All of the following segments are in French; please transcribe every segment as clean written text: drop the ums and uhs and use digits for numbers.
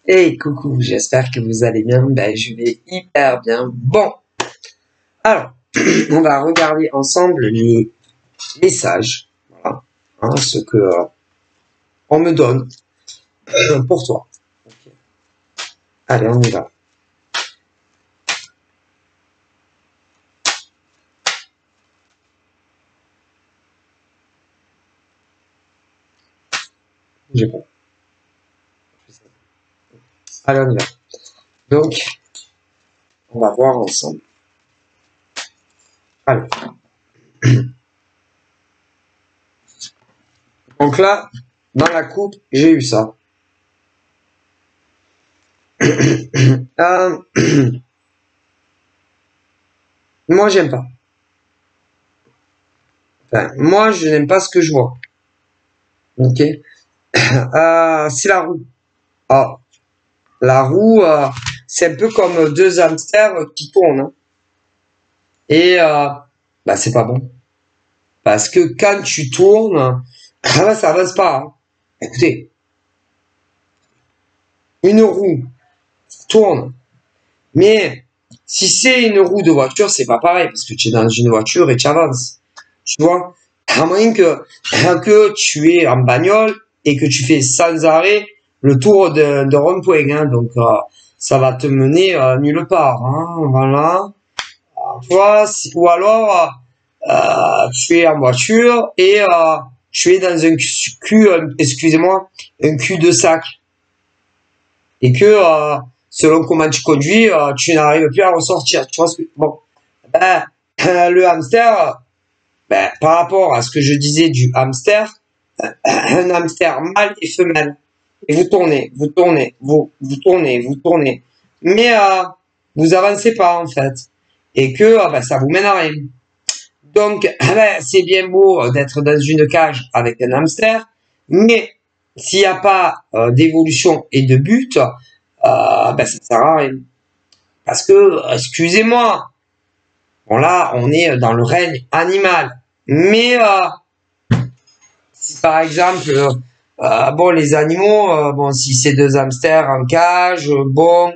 Hey, coucou, j'espère que vous allez bien. Ben, je vais hyper bien. Bon, alors, on va regarder ensemble les messages. Voilà, hein, ce que on me donne pour toi. Ok. Allez, on y va. J'ai pas. Allez, on y va. Donc, on va voir ensemble. Allez. Donc là, dans la coupe, j'ai eu ça. Moi, j'aime pas. Enfin, moi, je n'aime pas ce que je vois. Ok. C'est la roue. Ah, la roue, c'est un peu comme deux hamsters qui tournent. Hein. Et bah c'est pas bon. Parce que quand tu tournes, ça avance pas. Hein. Écoutez, une roue tourne. Mais si c'est une roue de voiture, c'est pas pareil. Parce que tu es dans une voiture et tu avances. Tu vois? À moins que tu es en bagnole et que tu fais sans arrêt le tour de rond-point. Hein. Donc ça va te mener nulle part. Hein. Voilà. Tu vois, ou alors tu es en voiture et tu es dans un cul, excusez-moi, un cul de sac. Et que selon comment tu conduis, tu n'arrives plus à ressortir. Tu vois ce que bon, ben, le hamster, ben, par rapport à ce que je disais du hamster, un hamster mâle et femelle. Et vous tournez, vous tournez, vous tournez, vous tournez. Mais vous avancez pas en fait. Et que ben, ça vous mène à rien. Donc, ben, c'est bien beau d'être dans une cage avec un hamster, mais s'il n'y a pas d'évolution et de but, ben, ça sert à rien. Parce que, excusez-moi, bon là, on est dans le règne animal. Mais si par exemple, bon, les animaux, bon, si c'est deux hamsters en cage, bon,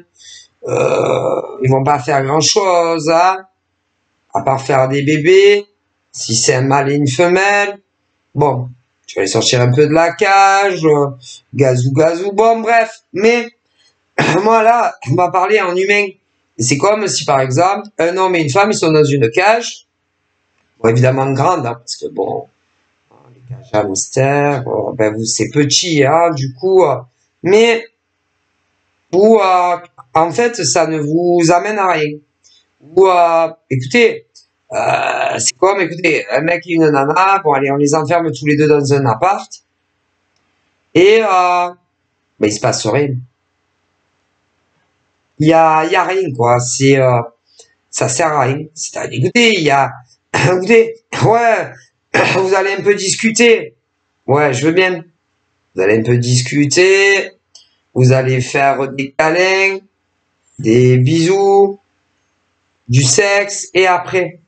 ils vont pas faire grand-chose, hein, à part faire des bébés. Si c'est un mâle et une femelle, bon, tu vas les sortir un peu de la cage, gazou gazou, bon, bref. Mais moi là, on va parler en humain. C'est comme si par exemple, un homme et une femme, ils sont dans une cage, bon, évidemment grande, hein, parce que bon, les cages hamster, ben vous c'est petit, hein, du coup, mais vous, en fait, ça ne vous amène à rien. Ou, écoutez, c'est comme, écoutez, un mec et une nana, bon allez, on les enferme tous les deux dans un appart, et ben, il se passe rien. Il y a rien, quoi. C'est, ça sert à rien. C'est-à-dire, écoutez, il y a, écoutez, ouais, vous allez un peu discuter. Ouais, je veux bien. Vous allez un peu discuter. Vous allez faire des câlins, des bisous, du sexe, et après,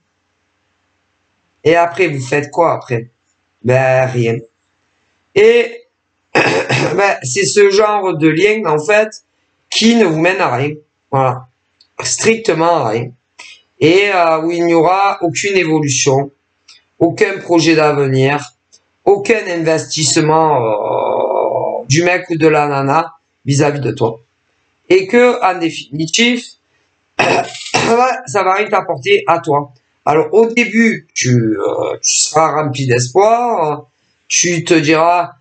vous faites quoi après? Ben, rien. Et, ben, c'est ce genre de lien, en fait, qui ne vous mène à rien. Voilà. Strictement à rien. Et où il n'y aura aucune évolution, aucun projet d'avenir, aucun investissement du mec ou de la nana vis-à-vis de toi. Et que, en définitive, ça va rien t'apporter à toi. Alors, au début, tu seras rempli d'espoir, tu te diras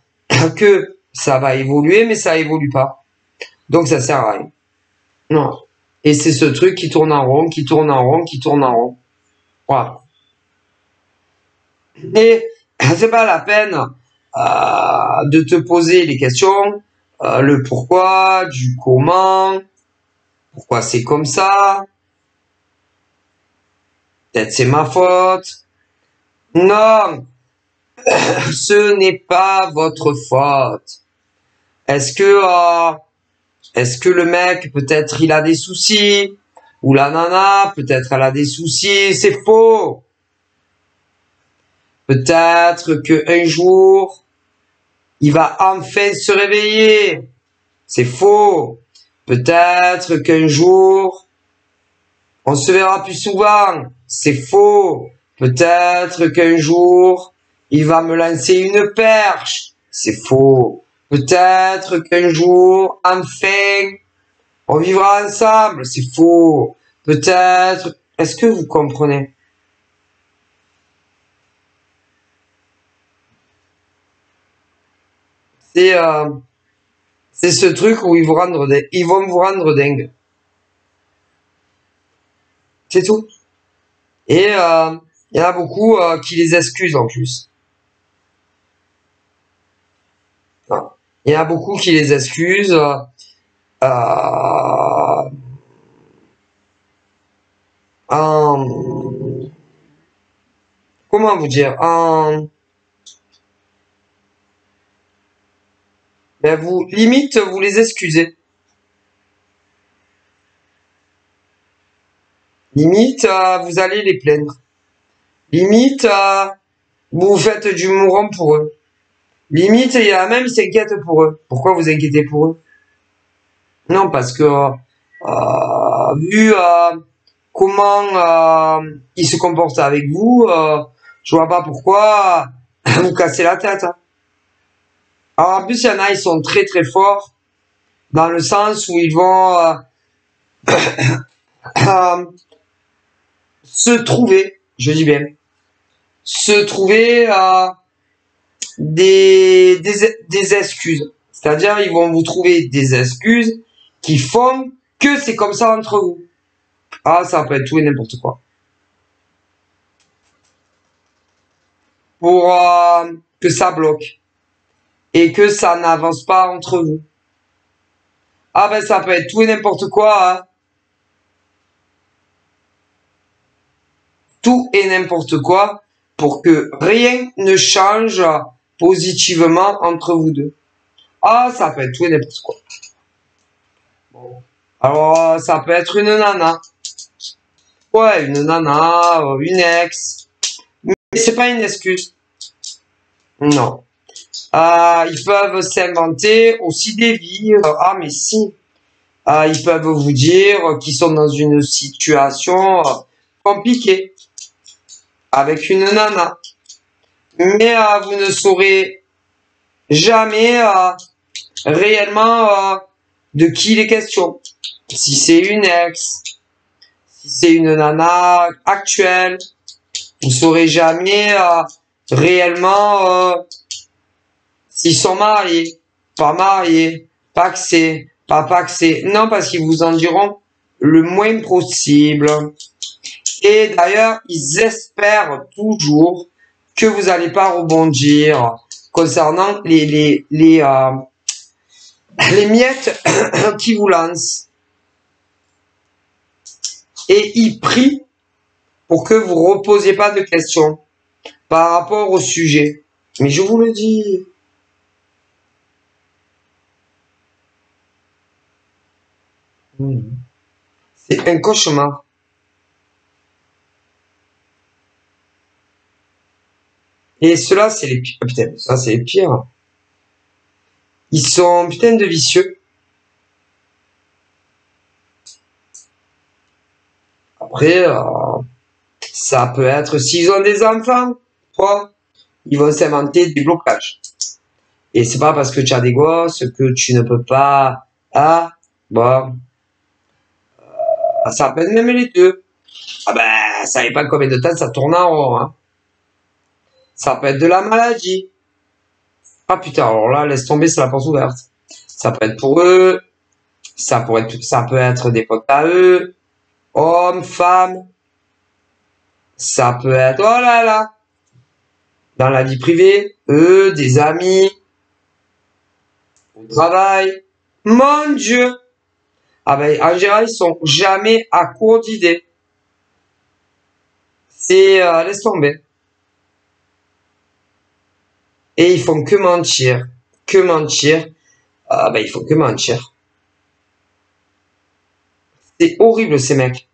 que ça va évoluer, mais ça évolue pas. Donc, ça sert à rien. Non. Et c'est ce truc qui tourne en rond, qui tourne en rond, qui tourne en rond. Voilà. Et c'est pas la peine de te poser les questions, le pourquoi, du comment, pourquoi c'est comme ça, peut-être c'est ma faute. Non, ce n'est pas votre faute. Est-ce que est-ce que le mec peut-être il a des soucis ou la nana peut-être elle a des soucis, c'est faux. Peut-être que un jour il va enfin se réveiller. C'est faux. Peut-être qu'un jour, on se verra plus souvent. C'est faux. Peut-être qu'un jour, il va me lancer une perche. C'est faux. Peut-être qu'un jour, enfin, on vivra ensemble. C'est faux. Peut-être. Est-ce que vous comprenez? C'est c'est ce truc où ils vont vous rendre dingue. C'est tout. Et il y en a beaucoup qui les excusent en plus. Voilà. Il y en a beaucoup qui les excusent. En, comment vous dire? Ben vous, limite, vous les excusez. Limite, vous allez les plaindre. Limite, vous faites du mourant pour eux. Limite, il y a même, ils s'inquiètent pour eux. Pourquoi vous inquiétez pour eux? Non, parce que vu comment ils se comportent avec vous, je vois pas pourquoi vous cassez la tête. Hein. Alors en plus, il y en a, ils sont très très forts dans le sens où ils vont euh, se trouver, je dis bien, se trouver des excuses. C'est-à-dire, ils vont vous trouver des excuses qui font que c'est comme ça entre vous. Ah, ça peut être tout et n'importe quoi. Pour que ça bloque et que ça n'avance pas entre vous. Ah ben ça peut être tout et n'importe quoi. Hein. Tout et n'importe quoi pour que rien ne change positivement entre vous deux. Ah, ça peut être tout et n'importe quoi. Bon. Alors, ça peut être une nana. Ouais, une nana, une ex. Mais c'est pas une excuse. Non. Ils peuvent s'inventer aussi des vies. Ah, mais si. Ils peuvent vous dire qu'ils sont dans une situation compliquée avec une nana. Mais vous ne saurez jamais réellement de qui il est question. Si c'est une ex, si c'est une nana actuelle, vous saurez jamais réellement s'ils sont mariés, paxés, pas paxés. Non, parce qu'ils vous en diront le moins possible. Et d'ailleurs, ils espèrent toujours que vous n'allez pas rebondir concernant les miettes qui vous lancent. Et ils prient pour que vous ne reposiez pas de questions par rapport au sujet. Mais je vous le dis. C'est un cauchemar. Et ceux-là, c'est les pires. Putain, ça, c'est les pires. Ils sont putain de vicieux. Après, ça peut être, s'ils ont des enfants, quoi, ils vont s'inventer des blocages. Et c'est pas parce que tu as des gosses que tu ne peux pas, ah, bon, ça peut être même les deux. Ah ben, ça savez pas combien de temps ça tourne en rond, hein. Ça peut être de la maladie. Ah putain, alors là, laisse tomber, c'est la porte ouverte. Ça peut être pour eux, ça peut être des potes à eux, hommes, femmes. Ça peut être, oh là là, dans la vie privée, eux, des amis, au travail. Mon Dieu! Ah ben, en général, ils sont jamais à court d'idées. C'est, laisse tomber. Et ils font que mentir. Que mentir. Ah ben, ils font que mentir. C'est horrible, ces mecs.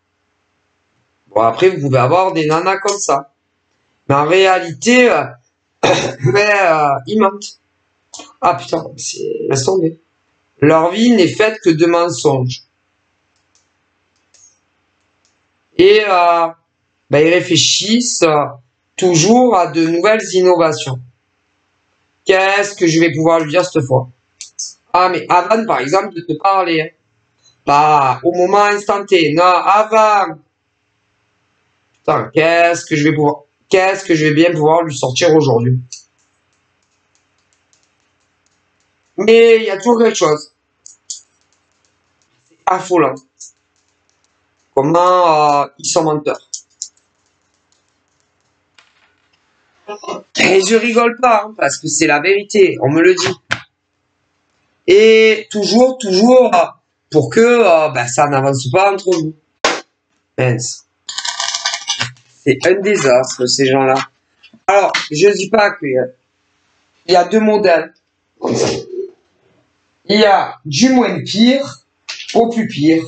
Bon, après, vous pouvez avoir des nanas comme ça. Mais en réalité, ils mentent. Ah putain, laisse tomber. Leur vie n'est faite que de mensonges. Et ils réfléchissent toujours à de nouvelles innovations. Qu'est-ce que je vais pouvoir lui dire cette fois? Ah, mais avant, par exemple, de te parler. Pas au moment instanté. Non, avant. Putain, qu'est-ce que je vais bien pouvoir lui sortir aujourd'hui? Mais il y a toujours quelque chose. C'est affolant. Comment ils sont menteurs. Et je rigole pas, hein, parce que c'est la vérité, on me le dit. Et toujours, pour que ça n'avance pas entre vous. Mince. C'est un désastre, ces gens-là. Alors, je dis pas qu'il y a deux modèles. Comme ça. Il y a du moins pire au plus pire.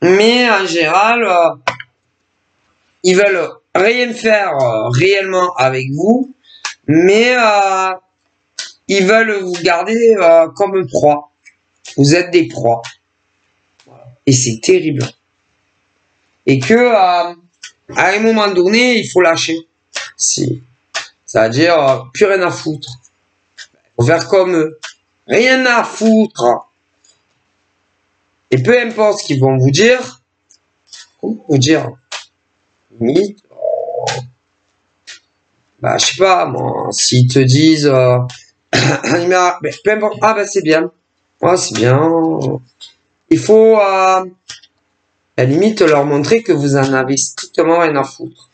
Mais en général, ils veulent rien faire réellement avec vous, mais ils veulent vous garder comme proie. Vous êtes des proies. Et c'est terrible. Et que à un moment donné, il faut lâcher. C'est-à-dire, plus rien à foutre. Faut faire comme eux. Rien à foutre. Et peu importe ce qu'ils vont vous dire, limite, je sais pas, moi, s'ils te disent, peu importe, c'est bien. C'est bien. Il faut, à la limite, leur montrer que vous en avez strictement rien à foutre.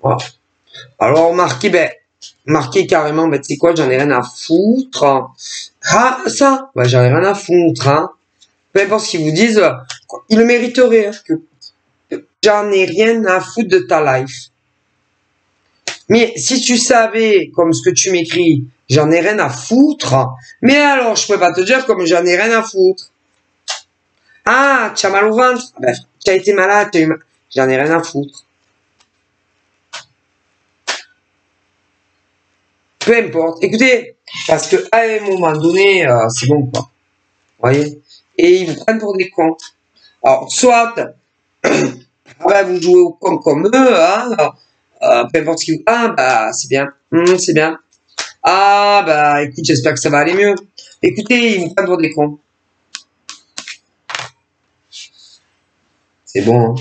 Voilà. Alors, marquez carrément, tu sais quoi, j'en ai rien à foutre. Ah, ça, j'en ai rien à foutre, hein. Peu importe ce qu'ils vous disent, ils le mériteraient, hein, que j'en ai rien à foutre de ta life. Mais si tu savais, comme ce que tu m'écris, j'en ai rien à foutre, mais alors je peux pas te dire comme j'en ai rien à foutre. Ah, tu as mal au ventre? Tu as été malade, j'en ai rien à foutre. Peu importe. Écoutez, parce que à un moment donné, c'est bon quoi. Vous voyez? Et ils vous prennent pour des cons. Alors, soit, vous jouez au con comme eux, hein, peu importe ce qu'ils vous... c'est bien. C'est bien. Écoute, j'espère que ça va aller mieux. Écoutez, ils vous prennent pour des cons. C'est bon. Hein.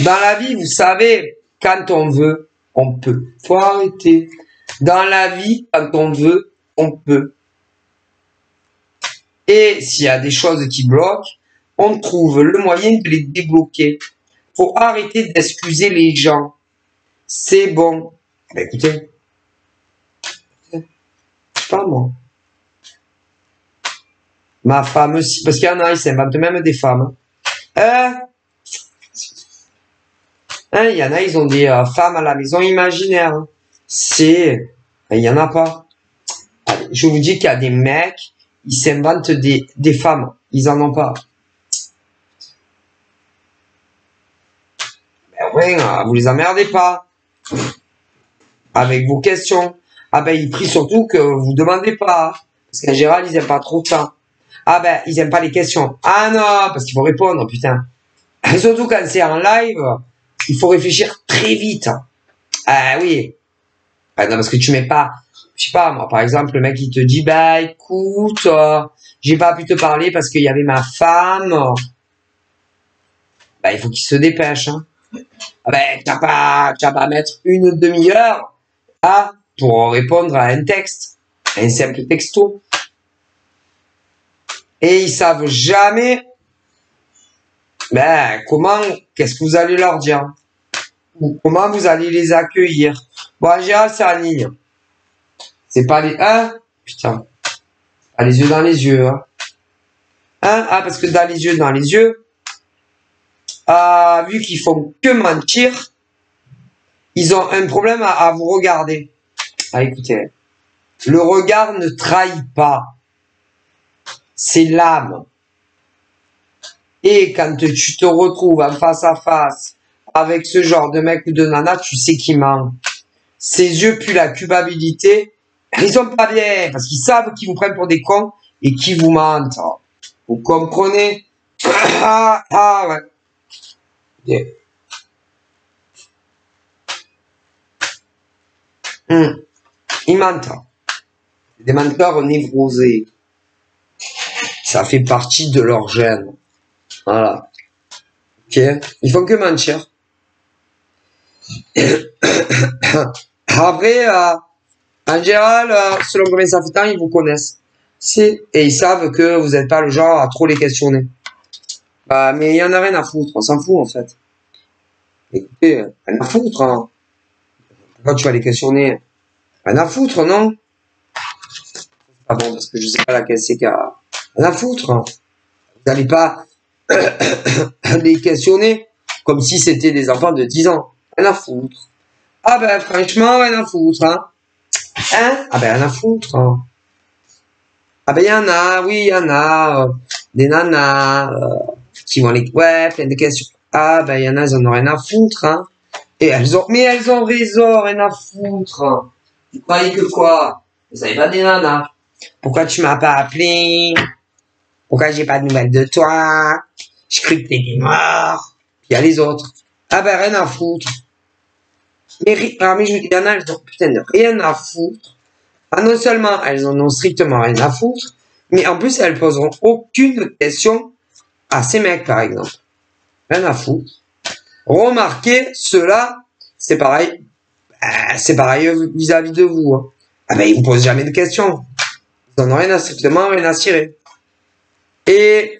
Dans la vie, vous savez, quand on veut, on peut. Faut arrêter. Dans la vie, quand on veut, on peut. Et s'il y a des choses qui bloquent, on trouve le moyen de les débloquer. Faut arrêter d'excuser les gens. C'est bon. Écoutez. Je sais pas moi. Ma femme aussi. Parce qu'il y en a, ils s'inventent même des femmes. Il y en a, ils ont des femmes à la maison imaginaires. Il y en a pas. Allez, je vous dis qu'il y a des mecs, ils s'inventent des femmes. Ils en ont pas. Vous les emmerdez pas. Avec vos questions. Ils prient surtout que vous demandez pas. Parce qu'en général, ils aiment pas trop ça. Ils aiment pas les questions. Ah non, parce qu'il faut répondre, putain. Et surtout quand c'est en live, il faut réfléchir très vite. Ah oui. Non, parce que tu mets pas, je sais pas, moi, par exemple, le mec, il te dit, écoute, j'ai pas pu te parler parce qu'il y avait ma femme. Il faut qu'il se dépêche, hein. T'as pas à mettre une demi-heure, pour répondre à un texte. Un simple texto. Et ils savent jamais, qu'est-ce que vous allez leur dire? Ou comment vous allez les accueillir? Bon, en général, c'est en ligne. C'est pas les... putain. Pas les yeux dans les yeux, hein. Parce que dans les yeux, vu qu'ils font que mentir, ils ont un problème à vous regarder. Écoutez. Le regard ne trahit pas. C'est l'âme. Et quand tu te retrouves en face à face avec ce genre de mec ou de nana, tu sais qu'il ment. Ses yeux puent la culpabilité. Ils sont pas bien, parce qu'ils savent qu'ils vous prennent pour des cons et qu'ils vous mentent. Vous comprenez? Ah ouais. Yeah. Ils mentent. Des menteurs névrosés. Ça fait partie de leur gène. Voilà. Ok. Ils font que mentir. Après, en général, selon combien ça fait temps, ils vous connaissent. Et ils savent que vous n'êtes pas le genre à trop les questionner. Mais il y en a rien à foutre. On s'en fout, en fait. Écoutez, rien à foutre. Hein. Pourquoi tu vas les questionner? Rien à foutre, non? Ah bon, parce que je sais pas laquelle c'est qu'il y a. Rien à foutre. Hein. Vous n'allez pas les questionner comme si c'était des enfants de 10 ans. Rien à foutre. Ah ben, franchement, rien à foutre. Hein? Ah ben, rien à foutre. Hein. Ah ben, il y en a, oui, il y en a. Des nanas qui vont les... Ouais, plein de questions. Ah ben, il y en a, elles en ont rien à foutre. Hein. Et elles ont... Mais elles ont raison, rien à foutre. Hein. Vous croyez que quoi? Vous savez pas des nanas. Pourquoi tu m'as pas appelé? Pourquoi j'ai pas de nouvelles de toi? Je cru que t'étais mort. Puis il y a les autres. Ah ben, rien à foutre. Mais je vous dis, il y en a, elles ont putain de rien à foutre. Ah, non seulement elles en ont strictement rien à foutre, mais en plus elles poseront aucune question à ces mecs, par exemple. Rien à foutre. Remarquez, ceux-là, c'est pareil. C'est pareil vis-à-vis de vous. Hein. Ah ben, ils vous posent jamais de questions. Ils en ont rien à strictement rien à cirer. Et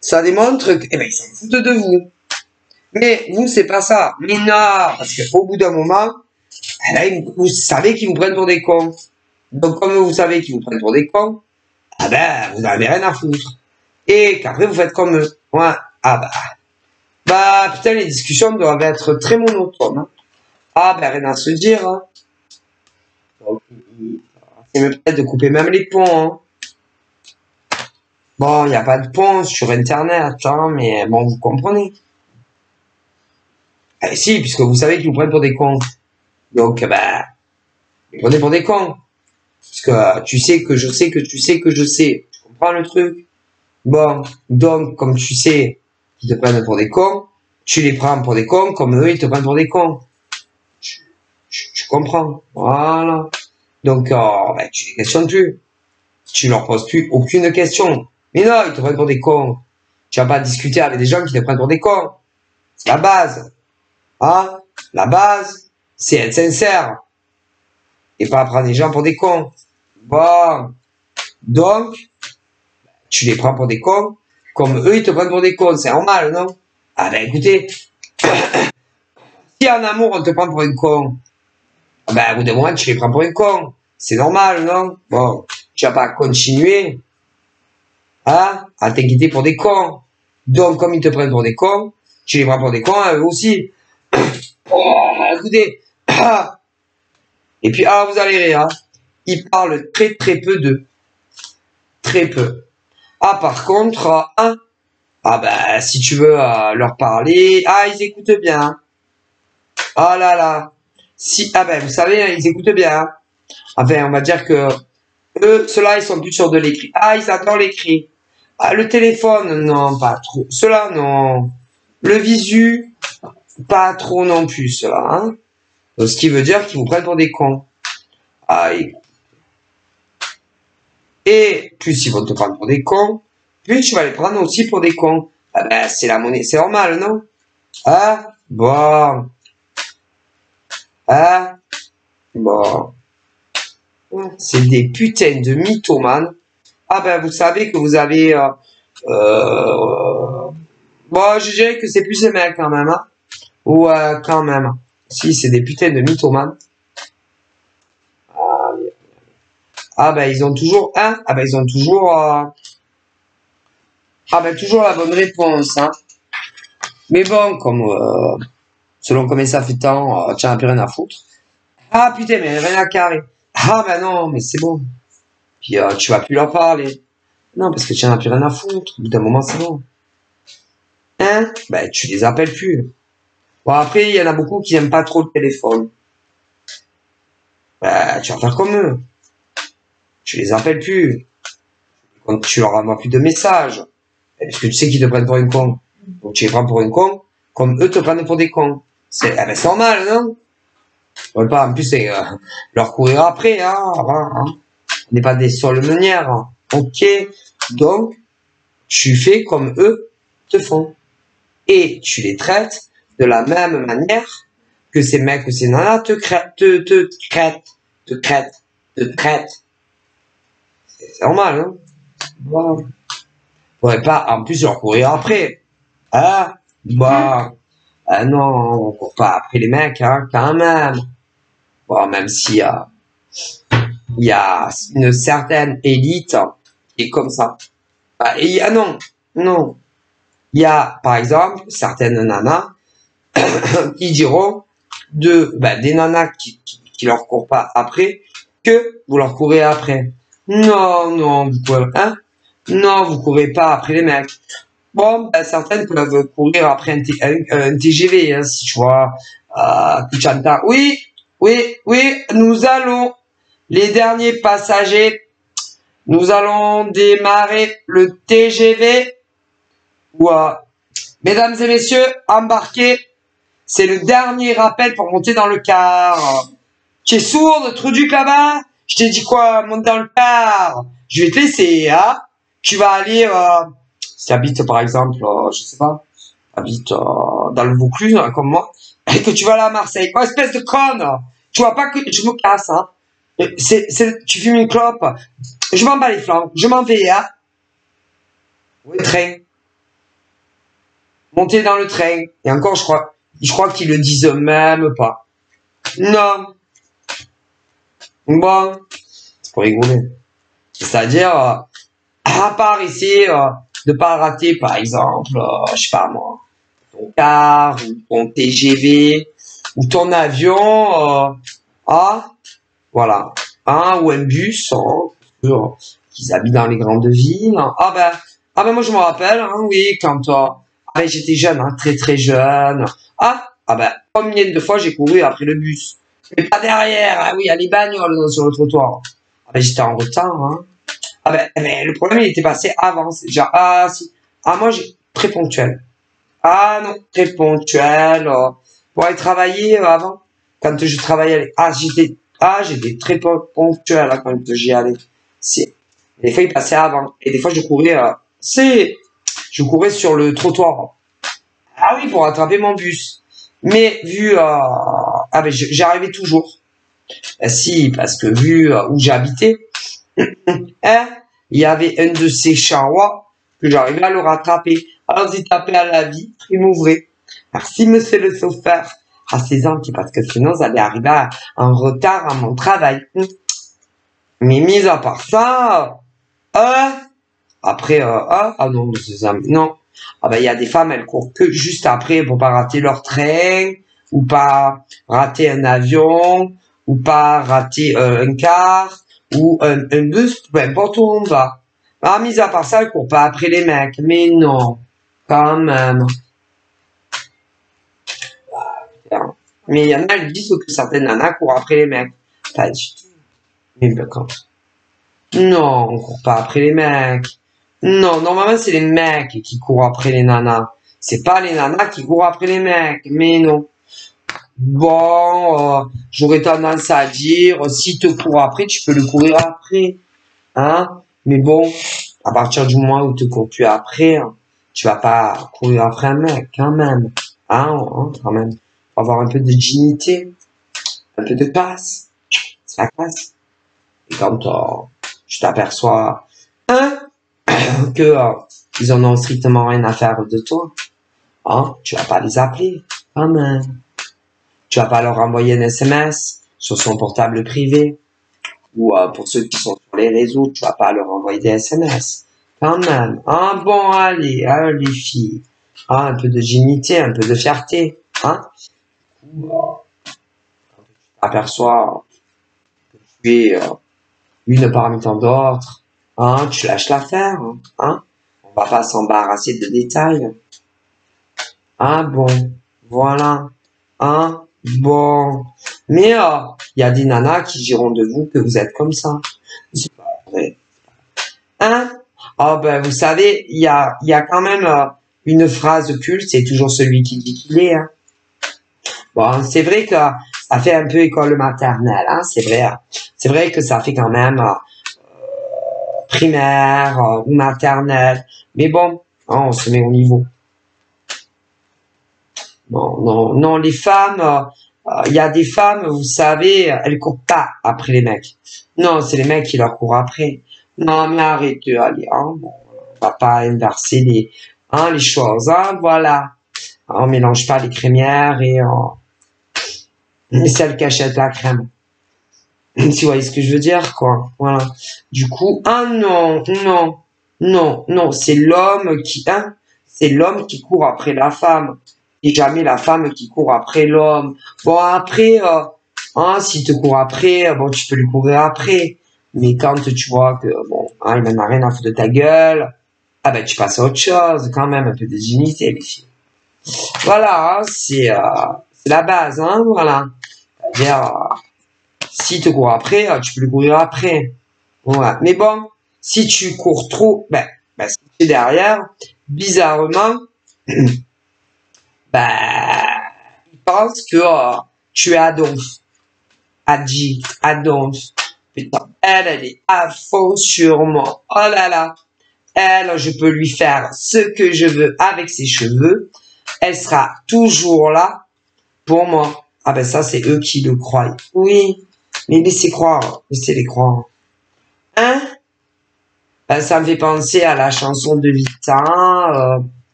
ça démontre que, eh ben, ils s'en foutent de vous. Mais vous, c'est pas ça. Mais non, parce qu'au bout d'un moment, là, vous savez qu'ils vous prennent pour des cons. Donc, comme vous savez qu'ils vous prennent pour des cons, ah ben, vous n'avez rien à foutre. Et qu'après, vous faites comme eux. Ouais. Ah bah, putain, les discussions doivent être très monotones. Hein. Ah ben, rien à se dire. Hein. Donc, c'est même peut-être de couper même les ponts. Hein. Bon, il n'y a pas de pont sur Internet, hein, mais bon, vous comprenez. Si, puisque vous savez qu'ils vous prennent pour des cons. Donc, bah, ils prenez pour des cons. Parce que tu sais que je sais que tu sais que je sais. Tu comprends le truc? Bon, donc, comme tu sais qu'ils te prennent pour des cons, tu les prends pour des cons comme eux, ils te prennent pour des cons. Tu comprends? Voilà. Donc, bah, tu les questionnes plus. Tu leur poses plus aucune question. Mais non, ils te prennent pour des cons. Tu vas pas discuter avec des gens qui te prennent pour des cons. C'est la base. Hein? La base, c'est être sincère. Et pas prendre les gens pour des cons. Bon. Donc, tu les prends pour des cons, comme eux, ils te prennent pour des cons. C'est normal, non? Ah ben, écoutez, si en amour, on te prend pour un con, ben, au bout d'un moment, tu les prends pour un con. C'est normal, non? Bon, tu vas pas continuer, hein, à t'inquiéter pour des cons. Donc, comme ils te prennent pour des cons, tu les prends pour des cons, eux aussi. Oh, écoutez, et puis, vous allez rire, hein. Ils parlent très très peu d'eux. Très peu. Par contre, ben, si tu veux leur parler, ils écoutent bien. Ah là là. Si, ben, vous savez, ils écoutent bien. Enfin, on va dire que eux, ceux-là, ils sont plus sur de l'écrit. Ils adorent l'écrit. Le téléphone, non, pas trop. Ceux-là, non. Le visu, pas trop non plus, ceux-là. Hein. Donc, ce qui veut dire qu'ils vous prennent pour des cons. Et plus ils vont te prendre pour des cons, plus tu vas les prendre aussi pour des cons. Ben, c'est la monnaie, c'est normal, non? Bon. Bon. C'est des putains de mythomanes. Ben, vous savez que vous avez... bon, je dirais que c'est plus les mecs quand même, hein. Ou quand même. Si, c'est des putains de mythomanes. Ben, ils ont toujours... ben, ils ont toujours... ben, toujours la bonne réponse, hein. Mais bon, comme... selon combien ça fait temps, tu n'as plus rien à foutre. Putain, mais rien à carrer. Ben non, mais c'est bon. Puis tu vas plus leur parler. Non, parce que tu n'en as plus rien à foutre. Au bout d'un moment, c'est bon. Ben, tu les appelles plus. Bon, après, il y en a beaucoup qui n'aiment pas trop le téléphone. Ben, tu vas faire comme eux. Tu les appelles plus. Quand tu leur envoies plus de messages. Parce que tu sais qu'ils te prennent pour une con. Donc tu les prends pour une con, comme eux te prennent pour des cons. C'est normal, non? On veut pas, en plus, c'est leur courir après, hein. On n'est pas des solmenières. Hein. Ok. Donc, tu fais comme eux te font. Et tu les traites de la même manière que ces mecs ou ces nanas te traitent. C'est normal, hein. Bon. Faudrait pas, en plus, leur courir après. Ah, bah, non, on court pas après les mecs, hein, quand même. Bon, même s'il y a une certaine élite qui est comme ça. Non, non. Il y a, par exemple, certaines nanas qui diront des nanas qui leur courent pas après que vous leur courez après. Non, vous courez, hein? Non, vous courez pas après les mecs. Bon, certaines peuvent courir après un TGV, hein, si tu vois, Kuchanta. Oui, nous allons, les derniers passagers, nous allons démarrer le TGV. Mesdames et messieurs, embarquez. C'est le dernier rappel pour monter dans le car. Tu es sourde, trou du là-bas? Je t'ai dit quoi? Monte dans le car. Je vais te laisser, hein? Tu vas aller, si tu habites par exemple, je sais pas, habites dans le Vaucluse, hein, comme moi, et que tu vas aller à Marseille. Oh, espèce de conne! Tu vois pas que je me casse, hein? Tu fumes une clope. Je m'en bats les flancs. Je m'en vais, hein? Oui, train. Monter dans le train. Et encore, je crois qu'ils le disent même pas. Non. Bon. C'est pour rigoler. C'est-à-dire, à part essayer de pas rater, par exemple, je sais pas moi, ton car, ou ton TGV, ou ton avion, voilà, ou un bus, qu'ils habitent dans les grandes villes. Moi je me rappelle, hein, oui, quand j'étais jeune, hein, très très jeune. Combien de fois j'ai couru après le bus, mais pas derrière, oui, il y a les bagnoles sur le trottoir. J'étais en retard, hein. Mais le problème, il était passé avant. C'est genre, si. Moi, très ponctuel. Non, très ponctuel. Pour aller travailler avant, quand je travaillais, j'étais très ponctuel hein, quand j'y allais. Des fois, il passait avant. Et des fois, je courais sur le trottoir. Ah oui, pour attraper mon bus. Mais j'arrivais toujours. Si, parce que vu où j'habitais, il y avait un de ces charrois que j'arrivais à le rattraper. Alors j'ai tapé à la vitre, il m'ouvrait. Merci monsieur le chauffeur. C'est gentil parce que sinon j'allais arriver en retard à mon travail. Mais mis à part ça, après, non, non. Il y a des femmes, elles courent que juste après pour pas rater leur train, ou pas rater un avion, ou pas rater un car, ou un bus, peu importe où on va. Mis à part ça, elle court pas après les mecs. Mais non, quand même. Mais il y en a, elles disent que certaines nanas courent après les mecs. Pas du tout. Mais quand non, on court pas après les mecs. Non, normalement, c'est les mecs qui courent après les nanas. C'est pas les nanas qui courent après les mecs. Mais non. Bon, j'aurais tendance à dire, si te cours après, tu peux le courir après. Hein? Mais bon, à partir du moment où te cours plus après, tu vas pas courir après un mec, quand même. Quand même. Faut avoir un peu de dignité, un peu de classe. C'est la classe. Et quand tu t'aperçois, que ils en ont strictement rien à faire de toi, tu vas pas les appeler, quand même. Tu vas pas leur envoyer un SMS sur son portable privé. Ou pour ceux qui sont sur les réseaux, tu vas pas leur envoyer des SMS. Quand même. Bon, allez, les filles. Un peu de dignité, un peu de fierté. Quand tu t'aperçois que tu es une parmi tant d'autres, tu lâches l'affaire. On va pas s'embarrasser de détails. Bon, voilà. Hein? Bon. Mais il y a des nanas qui diront de vous que vous êtes comme ça. C'est pas vrai. Hein? Oh ben vous savez, il y a quand même une phrase culte, c'est toujours celui qui dit qu'il est. Hein. Bon, c'est vrai que ça fait un peu école maternelle, hein, c'est vrai. C'est vrai que ça fait quand même primaire ou maternelle. Mais bon, hein, on se met au niveau. Non, non, non, les femmes, il y a des femmes, vous savez, elles courent pas après les mecs. Non, c'est les mecs qui leur courent après. Non, mais arrêtez, allez, hein, bon, on va pas inverser les choses, hein, voilà. On mélange pas les crémières et celles qui achètent la crème. Tu vois ce que je veux dire, quoi. Voilà. Du coup, ah non, non, non, non, c'est l'homme hein, c'est l'homme qui court après la femme. Et jamais la femme qui court après l'homme. Bon, après, hein, s'il te court après, bon, tu peux lui courir après. Mais quand tu vois que, bon, hein, il n'en a rien à foutre de ta gueule, ah ben, tu passes à autre chose, quand même, un peu de dignité, les filles. Voilà, hein, c'est la base, hein, voilà. C'est-à-dire, si te cours après, tu peux lui courir après. Voilà. Mais bon, si tu cours trop, ben si tu es derrière, bizarrement, il pense que tu es Adolphe. Adolphe. Putain, elle est à fond sur moi. Oh là là. Elle, je peux lui faire ce que je veux avec ses cheveux. Elle sera toujours là pour moi. Ah ben ça, c'est eux qui le croient. Oui, mais laissez croire. Laissez-les croire. Hein? Ben, ça me fait penser à la chanson de Vita.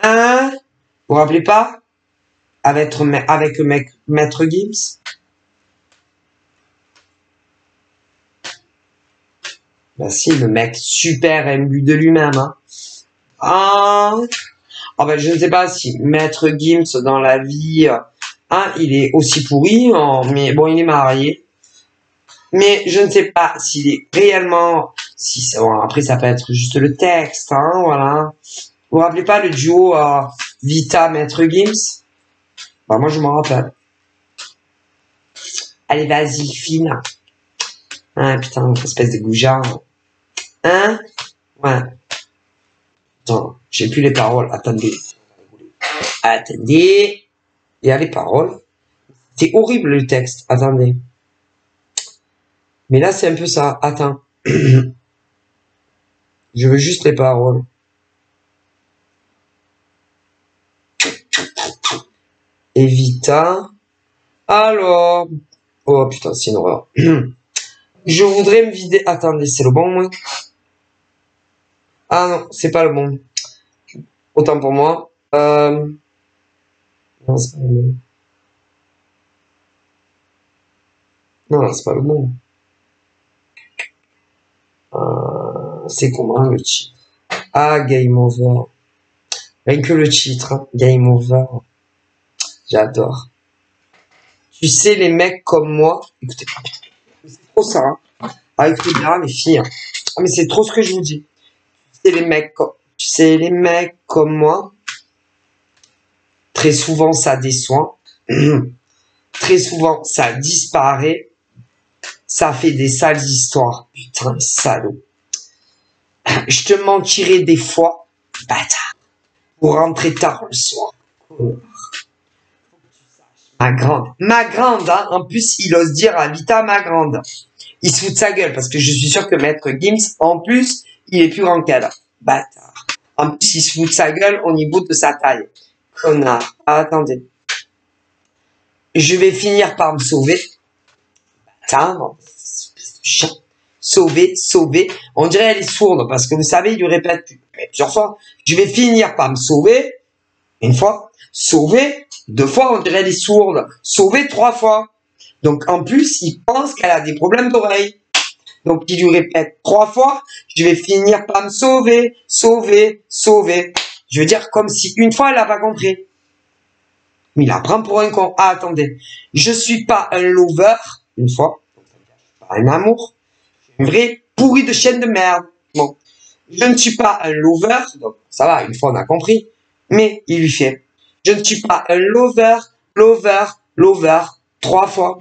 Hein? Vous vous rappelez pas? Avec Maître Gims? Ben si, le mec super imbu de lui-même. Hein. Ah, oh ben, je ne sais pas si Maître Gims dans la vie, hein, il est aussi pourri, mais bon, il est marié. Mais je ne sais pas s'il est réellement, si bon, après ça peut être juste le texte, hein, voilà. Vous vous rappelez pas le duo Vita Maître Gims? Bah moi je m'en rappelle. Allez vas-y, fine. Hein, putain, espèce de goujat. Hein? Ouais. Attends, j'ai plus les paroles. Attendez. Attendez. Il y a les paroles. C'est horrible le texte. Attendez. Mais là c'est un peu ça. Attends. Je veux juste les paroles. Evita. Alors. Oh putain, c'est une horreur. Je voudrais me vider. Attendez, c'est le bon moi? Ah non, c'est pas le bon. Autant pour moi. Non, c'est pas le bon. Non, c'est pas le bon. C'est comment le titre? Ah, Game Over. Rien que le titre, hein. Game Over. J'adore. Tu sais, les mecs comme moi. Écoutez, c'est trop ça. Hein. Ah, écoutez bien, les filles. Ah, mais c'est trop ce que je vous dis. Tu sais, les mecs comme moi. Très souvent, ça déçoit. Très souvent, ça disparaît. Ça fait des sales histoires. Putain, salaud. Je te mentirai des fois, bâtard, pour rentrer tard le soir. Ma grande, hein. En plus, il ose dire à Vita ma grande. Il se fout de sa gueule parce que je suis sûr que Maître Gims, en plus, il est plus grand qu'elle. Bâtard. En plus, il se fout de sa gueule au niveau de sa taille. Connard. Ah, attendez. Je vais finir par me sauver. Bâtard. Chien. Sauver, sauver. On dirait elle est sourde parce que vous savez, il lui répète plusieurs fois. Je vais finir par me sauver. Une fois. Sauver. 2 fois, on dirait elle est sourde. Sauver 3 fois. Donc, en plus, il pense qu'elle a des problèmes d'oreille. Donc, il lui répète 3 fois. Je vais finir par me sauver, sauver, sauver. Je veux dire, comme si une fois, elle n'a pas compris. Mais il la prend pour un con. Ah, attendez. Je suis pas un lover. Une fois. Pas un amour. Une vraie pourrie de chienne de merde. Bon. Je ne suis pas un lover. Donc, ça va, une fois, on a compris. Mais il lui fait. Je ne suis pas un lover. lover, 3 fois.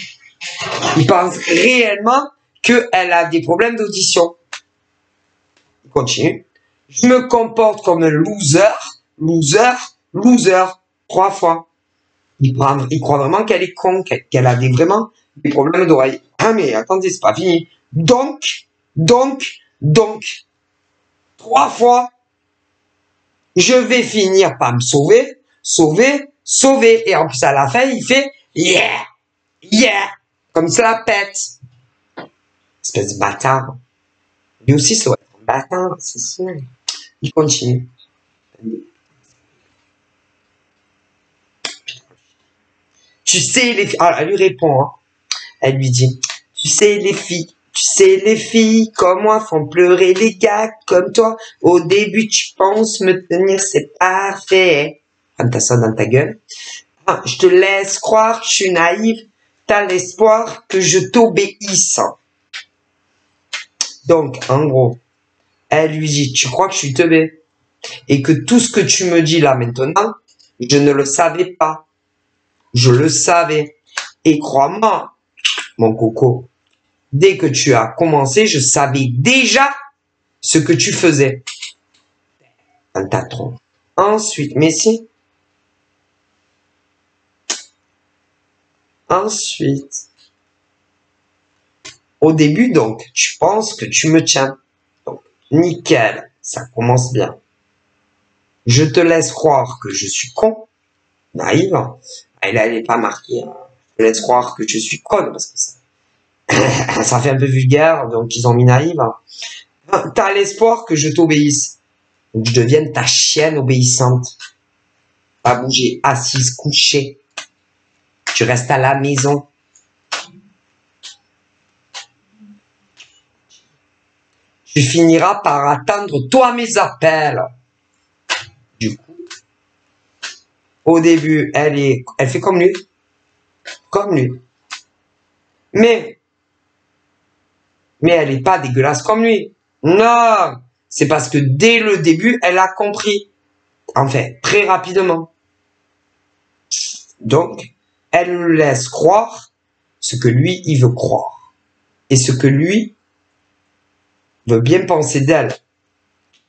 Il pense réellement qu'elle a des problèmes d'audition. Il continue. Je me comporte comme un loser, 3 fois. Il croit vraiment qu'elle est con, qu'elle a vraiment des problèmes d'oreille. Ah mais attendez, c'est pas fini. Donc, 3 fois, je vais finir par me sauver. Et en plus, à la fin, il fait yeah, comme ça la pète. Espèce de bâtard. Lui aussi, ça doit être un bâtard, c'est ça. Il continue. Tu sais, les filles, elle lui répond, hein. Elle lui dit, tu sais, les filles, comme moi, font pleurer les gars comme toi. Au début, tu penses me tenir, c'est parfait. Quand t'as ça dans ta gueule. Ah, je te laisse croire, je suis naïve. T'as l'espoir que je t'obéisse. Donc, en gros, elle lui dit, tu crois que je suis teubé? Et que tout ce que tu me dis là maintenant, je ne le savais pas. Je le savais. Et crois-moi, mon coco, dès que tu as commencé, je savais déjà ce que tu faisais. Un tatron. Ensuite, Messi. Ensuite, au début, donc, tu penses que tu me tiens. Donc, nickel, ça commence bien. Je te laisse croire que je suis con, naïve. Elle n'est pas marquée. Hein. Je te laisse croire que je suis conne, parce que ça fait un peu vulgaire, donc ils ont mis naïve. T'as l'espoir que je t'obéisse. Donc, je devienne ta chienne obéissante. Pas bouger, assise, couchée. Tu restes à la maison. Tu finiras par attendre toi mes appels. Du coup, au début, elle fait comme lui. Comme lui. Mais elle n'est pas dégueulasse comme lui. Non, c'est parce que dès le début, elle a compris. En fait, très rapidement. Donc, elle le laisse croire ce que lui, il veut croire. Et ce que lui veut bien penser d'elle.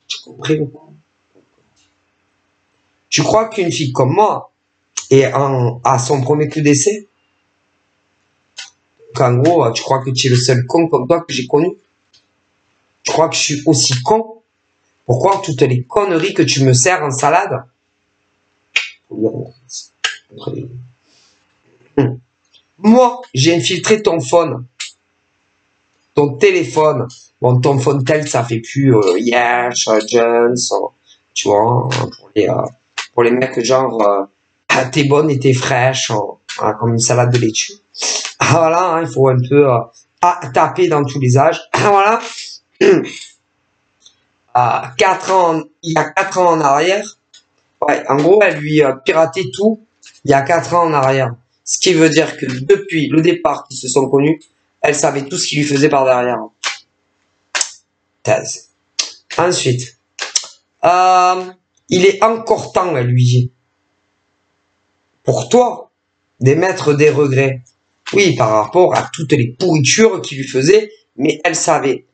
Tu comprends ou pas? Tu crois qu'une fille comme moi est à son premier coup d'essai? Qu'en gros, tu crois que tu es le seul con comme toi que j'ai connu? Tu crois que je suis aussi con? Pourquoi toutes les conneries que tu me sers en salade? Moi, j'ai infiltré ton phone. Ton téléphone. Bon, ton phone tel, ça fait plus Yash, Jones, tu vois, pour les mecs genre t'es bonne et t'es fraîche, comme une salade de laitue. Ah, voilà, hein, il faut un peu taper dans tous les âges. Ah, voilà. Il y a 4 ans en arrière, ouais, en gros, elle lui a piraté tout il y a 4 ans en arrière. Ce qui veut dire que depuis le départ qu'ils se sont connus, elle savait tout ce qu'il lui faisait par derrière. Thèse. Ensuite, il est encore temps, elle lui dit, pour toi, d'émettre des regrets. Oui, par rapport à toutes les pourritures qu'il lui faisait, mais elle savait.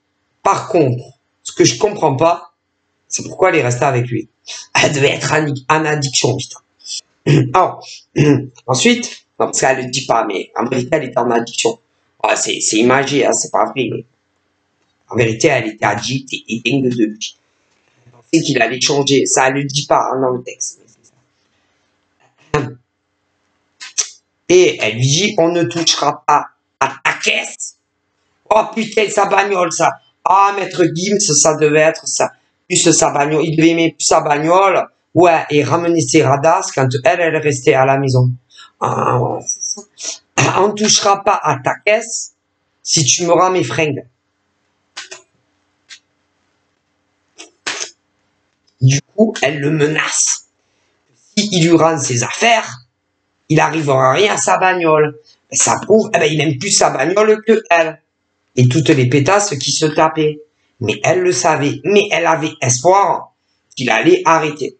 Par contre, ce que je comprends pas, c'est pourquoi elle est restée avec lui. Elle devait être en addiction, putain. Alors, ensuite, non, parce qu'elle le dit pas, mais en vérité, elle était en addiction. Ouais, c'est imagé, hein, c'est pas vrai, mais en vérité, elle était addicte et dingue de lui. Elle pensait qu'il allait changer. Ça, elle le dit pas hein, dans le texte. Et elle lui dit, on ne touchera pas à ta caisse. Oh putain, sa bagnole, ça. Ah, Maître Gims, ça devait être ça. Plus sa bagnole. Il devait aimer plus sa bagnole. Ouais, et ramener ses radars quand elle restait à la maison. Ah, ouais, c'est ça. On ne touchera pas à ta caisse si tu me rends mes fringues. Du coup, elle le menace. S'il lui rend ses affaires, il arrivera rien à sa bagnole. Et ça prouve, eh ben, il aime plus sa bagnole que elle. Et toutes les pétasses qui se tapaient. Mais elle le savait. Mais elle avait espoir qu'il allait arrêter.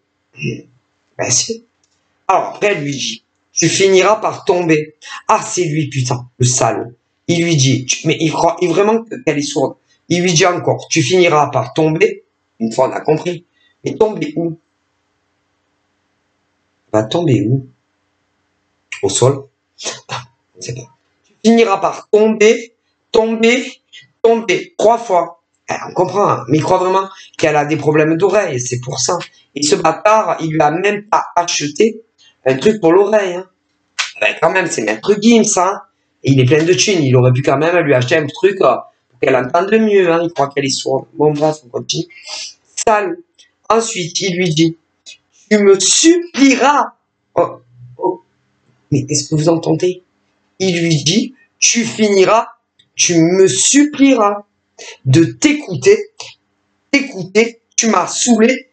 Ben si. Alors, après, elle lui dit, tu finiras par tomber. Ah, c'est lui, putain, le salaud. Il lui dit, mais il croit vraiment qu'elle est sourde. Il lui dit encore, tu finiras par tomber. Une fois, on a compris. Mais tomber où? Va tomber où? Au sol? On sait pas. Tu finiras par tomber, tomber, tomber. 3 fois. On comprend, hein, mais il croit vraiment qu'elle a des problèmes d'oreille, c'est pour ça. Et ce bâtard, il lui a même pas acheté un truc pour l'oreille. Hein. Ben, quand même, c'est Maître Gims, hein. Et il est plein de thunes, il aurait pu quand même lui acheter un truc pour qu'elle entende mieux, hein. Il croit qu'elle est sourde. Bon, bref, on continue. Sale. Ensuite, il lui dit, tu me supplieras. Oh, oh. Mais est-ce que vous entendez? Il lui dit, tu finiras, tu me supplieras de t'écouter, tu m'as saoulé.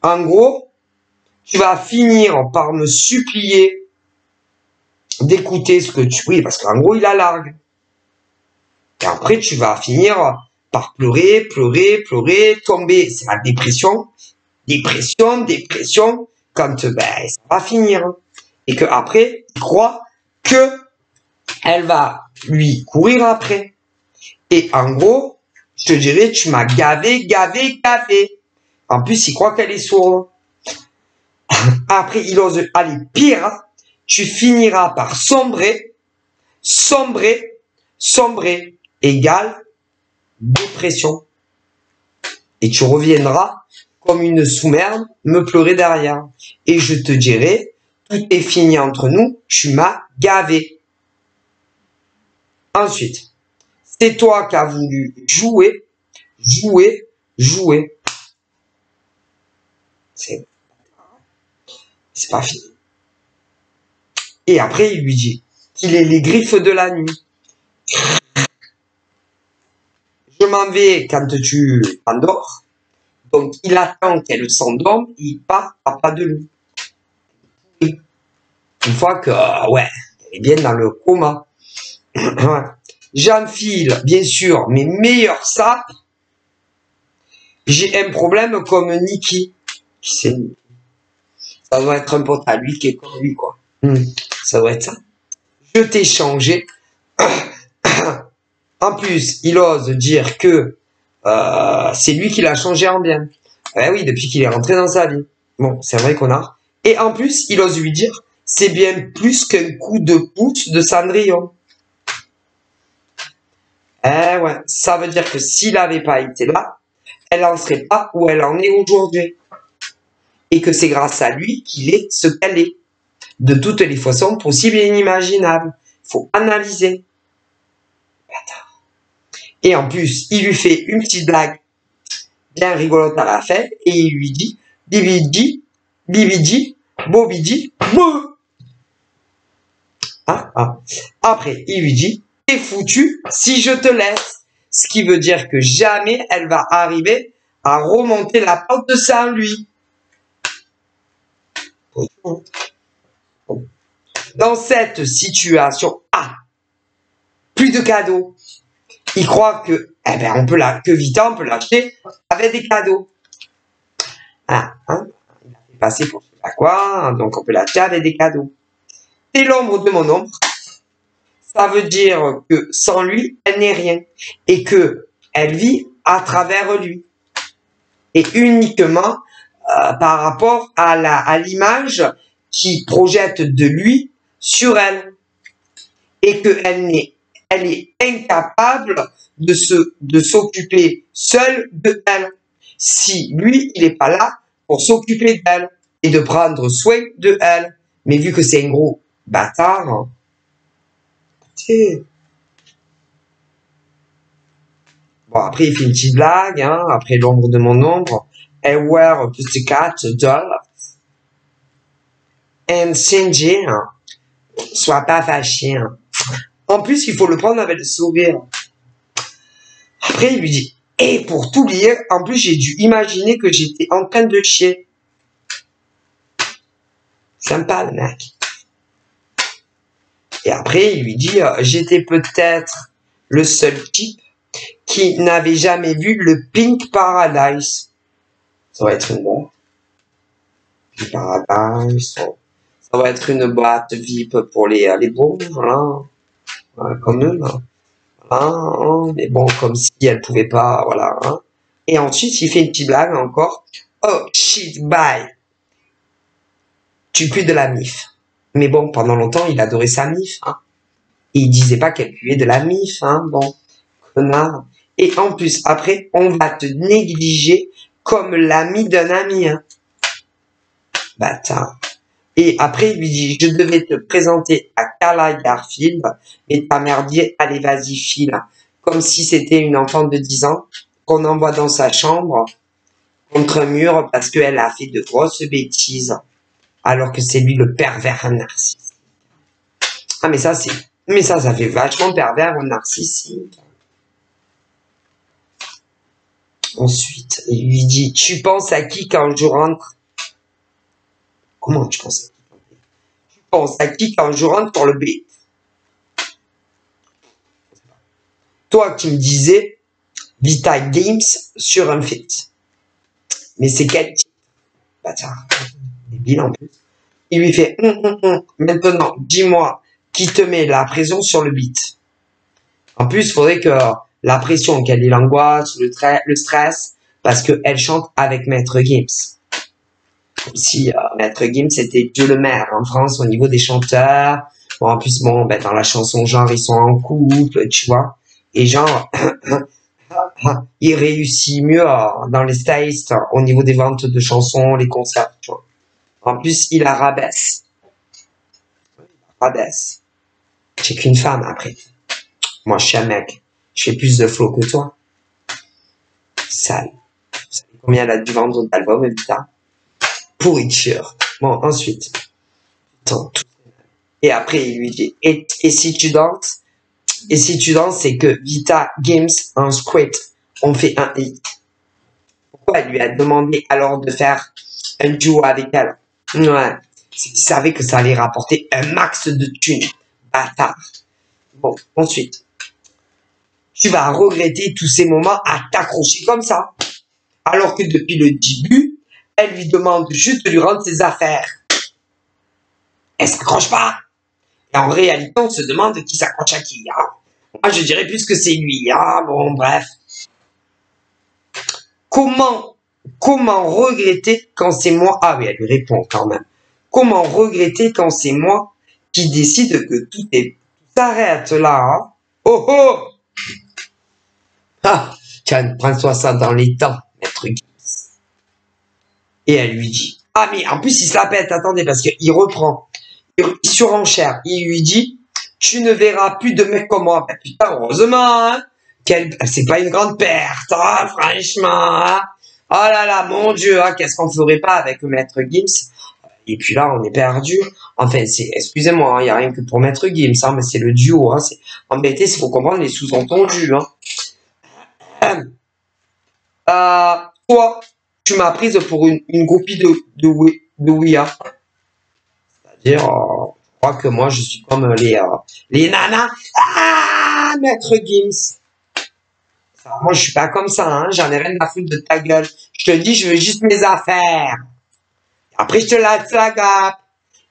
En gros, tu vas finir par me supplier d'écouter ce que tu... Oui, parce qu'en gros, il a largue. Et après, tu vas finir par pleurer, tomber. C'est la dépression. Dépression, quand ben, ça va finir. Et que après, il croit que elle va lui courir après. Et en gros, je te dirais, tu m'as gavé. En plus, il croit qu'elle est sourde. Après, il ose aller pire. Tu finiras par sombrer, égale dépression. Et tu reviendras comme une sous-merde me pleurer derrière. Et je te dirai, tout est fini entre nous, tu m'as gavé. Ensuite, c'est toi qui as voulu jouer. C'est pas fini. Et après, il lui dit qu'il est les griffes de la nuit. Je m'en vais quand tu t'endors. Donc, il attend qu'elle s'endorme, il part à pas de loup. Une fois que, ouais, elle est bien dans le coma. J'enfile, bien sûr, mes meilleurs sapes. J'ai un problème comme Niki. Qui c'est Niki? Ça doit être un pote à lui qui est comme lui, quoi. Ça doit être ça. Je t'ai changé. En plus, il ose dire que c'est lui qui l'a changé en bien. Eh oui, depuis qu'il est rentré dans sa vie. Bon, c'est vrai qu'on a. Et en plus, il ose lui dire, c'est bien plus qu'un coup de pouce de Cendrillon. Eh ouais, ça veut dire que s'il n'avait pas été là, elle n'en serait pas où elle en est aujourd'hui. Et que c'est grâce à lui qu'il est ce qu'elle est. De toutes les façons possibles et inimaginables. Il faut analyser. Et en plus, il lui fait une petite blague bien rigolote à la fin. Et il lui dit, Bibidi, Bobidi, bouh. Après, il lui dit, t'es foutu si je te laisse. Ce qui veut dire que jamais elle va arriver à remonter la pente de sans lui. Dans cette situation, plus de cadeaux. Il croit que, on peut on peut l'acheter avec des cadeaux. Il a fait passer pour je sais pas quoi, donc on peut l'acheter avec des cadeaux. T'es l'ombre de mon ombre. Ça veut dire que sans lui, elle n'est rien. Et que elle vit à travers lui. Et uniquement par rapport à l'image qui projette de lui sur elle. Et qu'elle est incapable de s'occuper seule de elle. Si lui, il n'est pas là pour s'occuper d'elle et de prendre soin de elle. Mais vu que c'est un gros bâtard, bon, après, il fait une petite blague, hein, après l'ombre de mon ombre. I wear a pussycat doll. And Shinji, sois pas fâché. En plus, il faut le prendre avec le sourire. Après, il lui dit, et pour t'oublier, en plus, j'ai dû imaginer que j'étais en train de chier. Sympa, le mec. Et après, il lui dit, j'étais peut-être le seul type qui n'avait jamais vu le Pink Paradise. Ça va être une bombe. du Paradise. Ça va être une boîte VIP pour les bons, voilà. Voilà, comme eux, là. Voilà, hein. Mais bon, comme si elle pouvait pas, voilà. Hein. Et ensuite, il fait une petite blague encore. Oh, shit, bye. Tu pues de la mif. Mais bon, pendant longtemps, il adorait sa mif, hein. Et il disait pas qu'elle puait de la mif, hein. Bon, connard. Et en plus, après, on va te négliger comme l'ami d'un ami, hein. Bâtard. Et après, il lui dit, je devais te présenter à Carla Garfield, et ta mère dit, allez, vas-y, file. Comme si c'était une enfant de 10 ans, qu'on envoie dans sa chambre, contre un mur, parce qu'elle a fait de grosses bêtises, alors que c'est lui le pervers narcissique. Ah, mais ça fait vachement pervers narcissique. Ensuite, il lui dit, tu penses à qui quand je rentre? Comment tu penses à qui? Tu penses à qui quand je rentre pour le B? Toi qui me disais Vita Games sur un fait. Mais c'est quel type? Bâtard. Débile en plus. Il lui fait maintenant, dis-moi qui te met la pression sur le beat. En plus, il faudrait que la pression, qu'elle ait l'angoisse, le stress, parce qu'elle chante avec Maître Gims. Comme si Maître Gims était Dieu le maire en France au niveau des chanteurs. Bon, en plus, bon, ben, dans la chanson, genre, ils sont en couple, tu vois. Et genre, il réussit mieux dans les States au niveau des ventes de chansons, les concerts, tu vois. En plus, il a rabaisse. Rabaisse. J'ai qu'une femme après. Moi, je suis un mec. Je fais plus de flow que toi. Sale. Vous savez combien elle a dû vendre d'albums, Vita? Pourriture. Bon, ensuite. Attends. Et après, il lui dit, et si tu danses? Et si tu danses, c'est que Vita Games en script ont fait un hit. Pourquoi elle lui a demandé alors de faire un duo avec elle? Ouais. C'est qu'il savait que ça allait rapporter un max de thunes. Bâtard. Bon, ensuite. Tu vas regretter tous ces moments à t'accrocher comme ça. Alors que depuis le début, elle lui demande juste de lui rendre ses affaires. Elle s'accroche pas. Et en réalité, on se demande qui s'accroche à qui. Hein. Moi, je dirais plus que c'est lui. Hein. Bon, bref. Comment regretter quand c'est moi? Ah oui, elle lui répond quand même. Comment regretter quand c'est moi qui décide que tout s'arrête là? Hein. Oh oh! Ah, tiens, prends-toi ça dans les temps, maître Gims. Et elle lui dit, ah mais en plus il se la pète, attendez, parce qu'il reprend, il surenchère, il lui dit, tu ne verras plus de mecs comme moi. Ben, putain, heureusement, hein, c'est pas une grande perte, hein, franchement. Hein. Oh là là, mon Dieu, hein, qu'est-ce qu'on ferait pas avec maître Gims? Et puis là, on est perdu. Enfin, excusez-moi, il n'y a rien que pour maître Gims, hein, mais c'est le duo, hein, c'est embêté, il faut comprendre les sous-entendus, hein. Toi, tu m'as prise pour une groupie de Ouija. C'est-à-dire, je crois que moi, je suis comme les nanas. Ah, maître Gims. Moi, je suis pas comme ça, hein. J'en ai rien à foutre de ta gueule. Je te dis, je veux juste mes affaires. Après, je te la gape.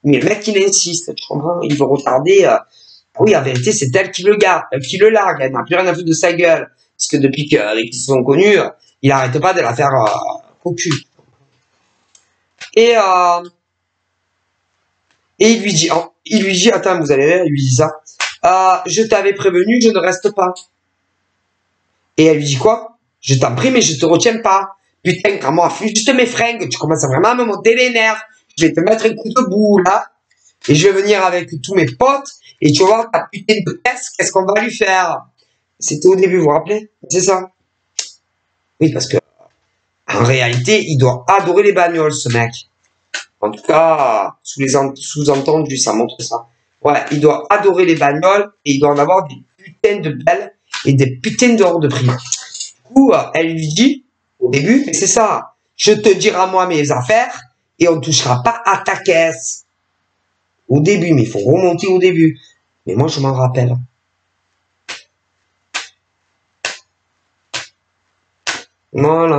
Mais le mec, il insiste, tu comprends? Il veut retarder. Oui, en vérité, c'est elle qui le garde, qui le largue. Elle n'a plus rien à foutre de sa gueule. Parce que depuis qu'ils se sont connus, il n'arrête pas de la faire au cul. Et il lui dit, attends, vous allez voir, il lui dit ça. Je t'avais prévenu, je ne reste pas. Et elle lui dit quoi? Je t'en prie, mais je te retiens pas. Putain, quand moi, juste mes fringues, tu commences vraiment à me monter les nerfs. Je vais te mettre un coup de bout, là. Et je vais venir avec tous mes potes. Et tu vas voir ta putain de pièce, qu'est-ce qu'on va lui faire? C'était au début, vous vous rappelez? C'est ça? Oui, parce que, en réalité, il doit adorer les bagnoles, ce mec. En tout cas, sous-entendu, ça montre ça. Ouais, il doit adorer les bagnoles et il doit en avoir des putains de belles et des putains d'or de prix. Du coup, elle lui dit, au début, c'est ça, je te dirai moi mes affaires et on ne touchera pas à ta caisse. Au début, mais il faut remonter au début. Mais moi, je m'en rappelle. Voilà.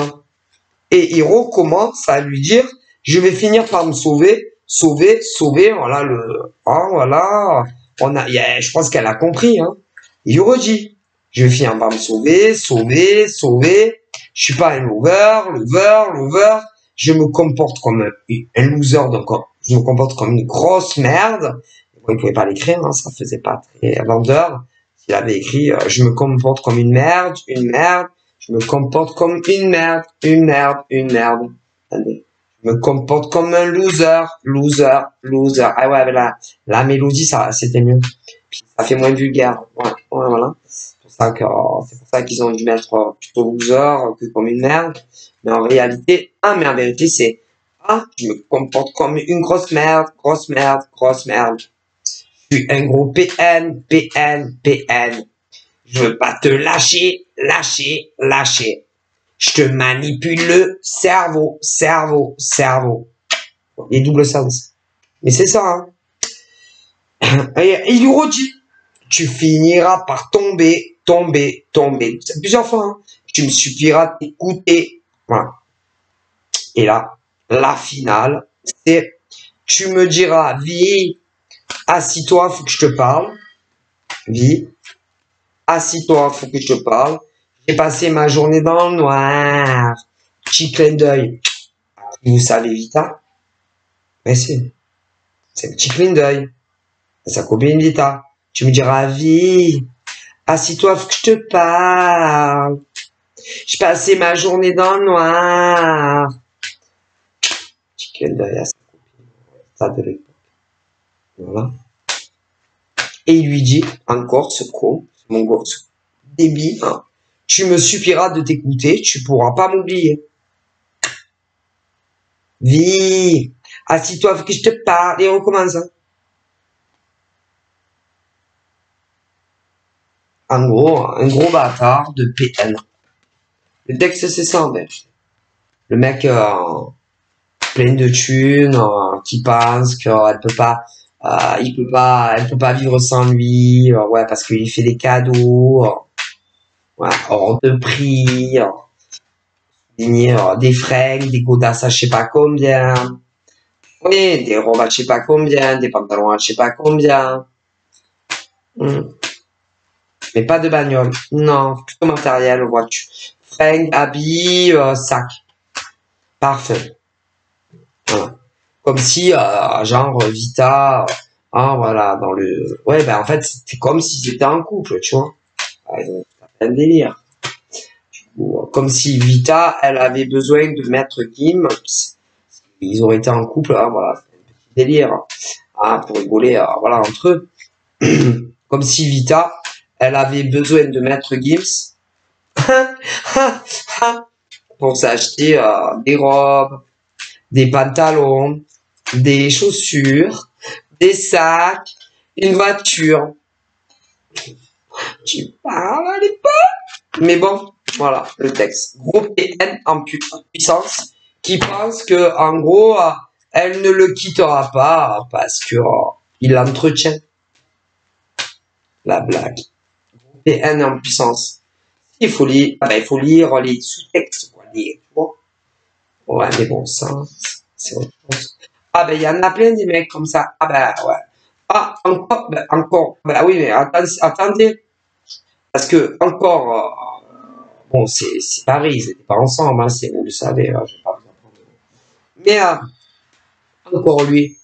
Et il recommence à lui dire, je vais finir par me sauver, voilà voilà, je pense qu'elle a compris, hein. Yuroji, je vais finir par me sauver, je suis pas un lover, je me comporte comme un loser, donc je me comporte comme une grosse merde. Bon, il pouvait pas l'écrire, hein, ça faisait pas très vendeur. Il avait écrit, je me comporte comme une merde, je me comporte comme une merde. Attendez. Je me comporte comme un loser. Ah ouais, mais la mélodie, c'était mieux. Puis ça fait moins vulgaire. Ouais, voilà. C'est pour ça qu'ils ont dû mettre plutôt loser que comme une merde. Mais en vérité, c'est, je me comporte comme une grosse merde. Je suis un gros PN. Je veux pas te lâcher. Je te manipule le cerveau. Les doubles sens. Mais c'est ça, hein. Et il lui redit, tu finiras par tomber. Plusieurs fois, hein. Tu me suffiras d'écouter. Voilà. Et là, la finale, c'est, tu me diras, vie, assis-toi, faut que je te parle. Vie, assis-toi, faut que je te parle. J'ai passé ma journée dans le noir. Petit clin d'œil. Vous savez Vita? Mais c'est un petit clin d'œil. Sa copine Vita. Tu me diras, vie, assis-toi, faut que je te parle. J'ai passé ma journée dans le noir. Petit clin d'œil à sa copine. Ça de l'époque. Voilà. Et il lui dit, encore ce con, mon gosse, débile, hein. Tu me suffiras de t'écouter, tu pourras pas m'oublier. Vie, assis-toi, faut que je te parle, et on recommence. Hein. En gros, un gros bâtard de PN. Le texte, c'est ça, en fait. Le mec, plein de thunes, qui pense qu'elle peut pas, elle peut pas vivre sans lui, ouais, parce qu'il fait des cadeaux, ouais, hors de prix, des fringues, des godasses à je sais pas combien, oui, des robes à je sais pas combien, des pantalons à je sais pas combien, mais pas de bagnole, non, plutôt matériel, voiture, fringues, habits, sac, parfait, voilà. Comme si, genre, Vita, voilà, dans le, ouais, ben, en fait, c'était comme si c'était en couple, tu vois. C'est un délire. Comme si Vita, elle avait besoin de Maître Gims. Ils auraient été en couple, hein, voilà, c'est un petit délire. Hein, pour rigoler, voilà, entre eux. Comme si Vita, elle avait besoin de Maître Gims pour s'acheter des robes, des pantalons, des chaussures, des sacs, une voiture. Tu parles à l'époque. Mais bon, voilà le texte. Gros PN en puissance qui pense que en gros, elle ne le quittera pas parce que il l'entretient. La blague. Gros PN en puissance. Il faut lire, il faut lire les sous-textes, quoi. Ouais, mais bon, ça, c'est autre chose. Il y en a plein des mecs comme ça. Ouais. Encore. Oui, mais attendez. Parce que, encore, bon, c'est pareil, ils n'étaient pas ensemble, hein, vous le savez, je vais pas vous apprendre. Mais, encore lui.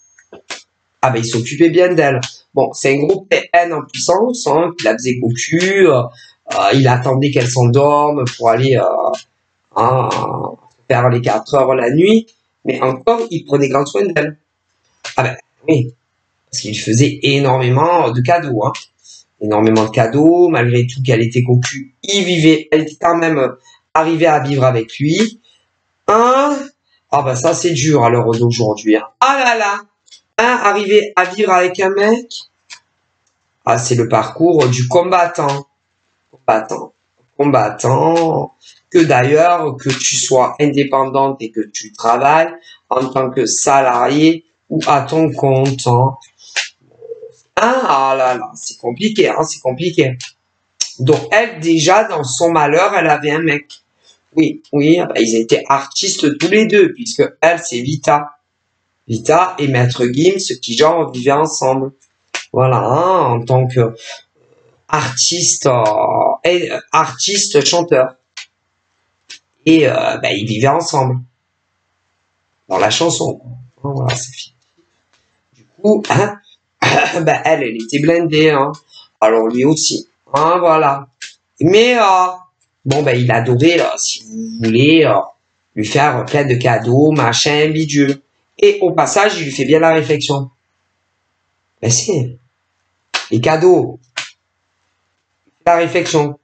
Il s'occupait bien d'elle. Bon, c'est un gros PN en puissance, hein, qui la faisait cocu, il attendait qu'elle s'endorme pour aller, faire les 4 heures la nuit, mais encore, il prenait grand soin d'elle. Oui, parce qu'il faisait énormément de cadeaux, hein. Énormément de cadeaux, malgré tout qu'elle était cocu, elle était quand même arrivée à vivre avec lui. Hein? Ça c'est dur à l'heure d'aujourd'hui. Hein. Ah là là! Hein, arriver à vivre avec un mec? C'est le parcours du combattant. Combattant. Que d'ailleurs, que tu sois indépendante et que tu travailles en tant que salarié ou à ton compte. Hein. Ah là là, c'est compliqué, hein, c'est compliqué. Donc elle, déjà, dans son malheur, elle avait un mec. Oui, oui, bah, ils étaient artistes tous les deux, puisque elle, c'est Vita. Vita et Maître Gims qui, genre, vivaient ensemble. Voilà, hein, en tant que artiste, artiste chanteur. Et bah, ils vivaient ensemble dans la chanson. Hein, voilà, c'est fini. Du coup, hein, bah, elle était blindée. Hein. Alors lui aussi. Hein, voilà. Mais bon, bah, il adorait, si vous voulez, lui faire plein de cadeaux, machin, bidule. Et au passage, il lui fait bien la réflexion. Ben si, les cadeaux, la réflexion,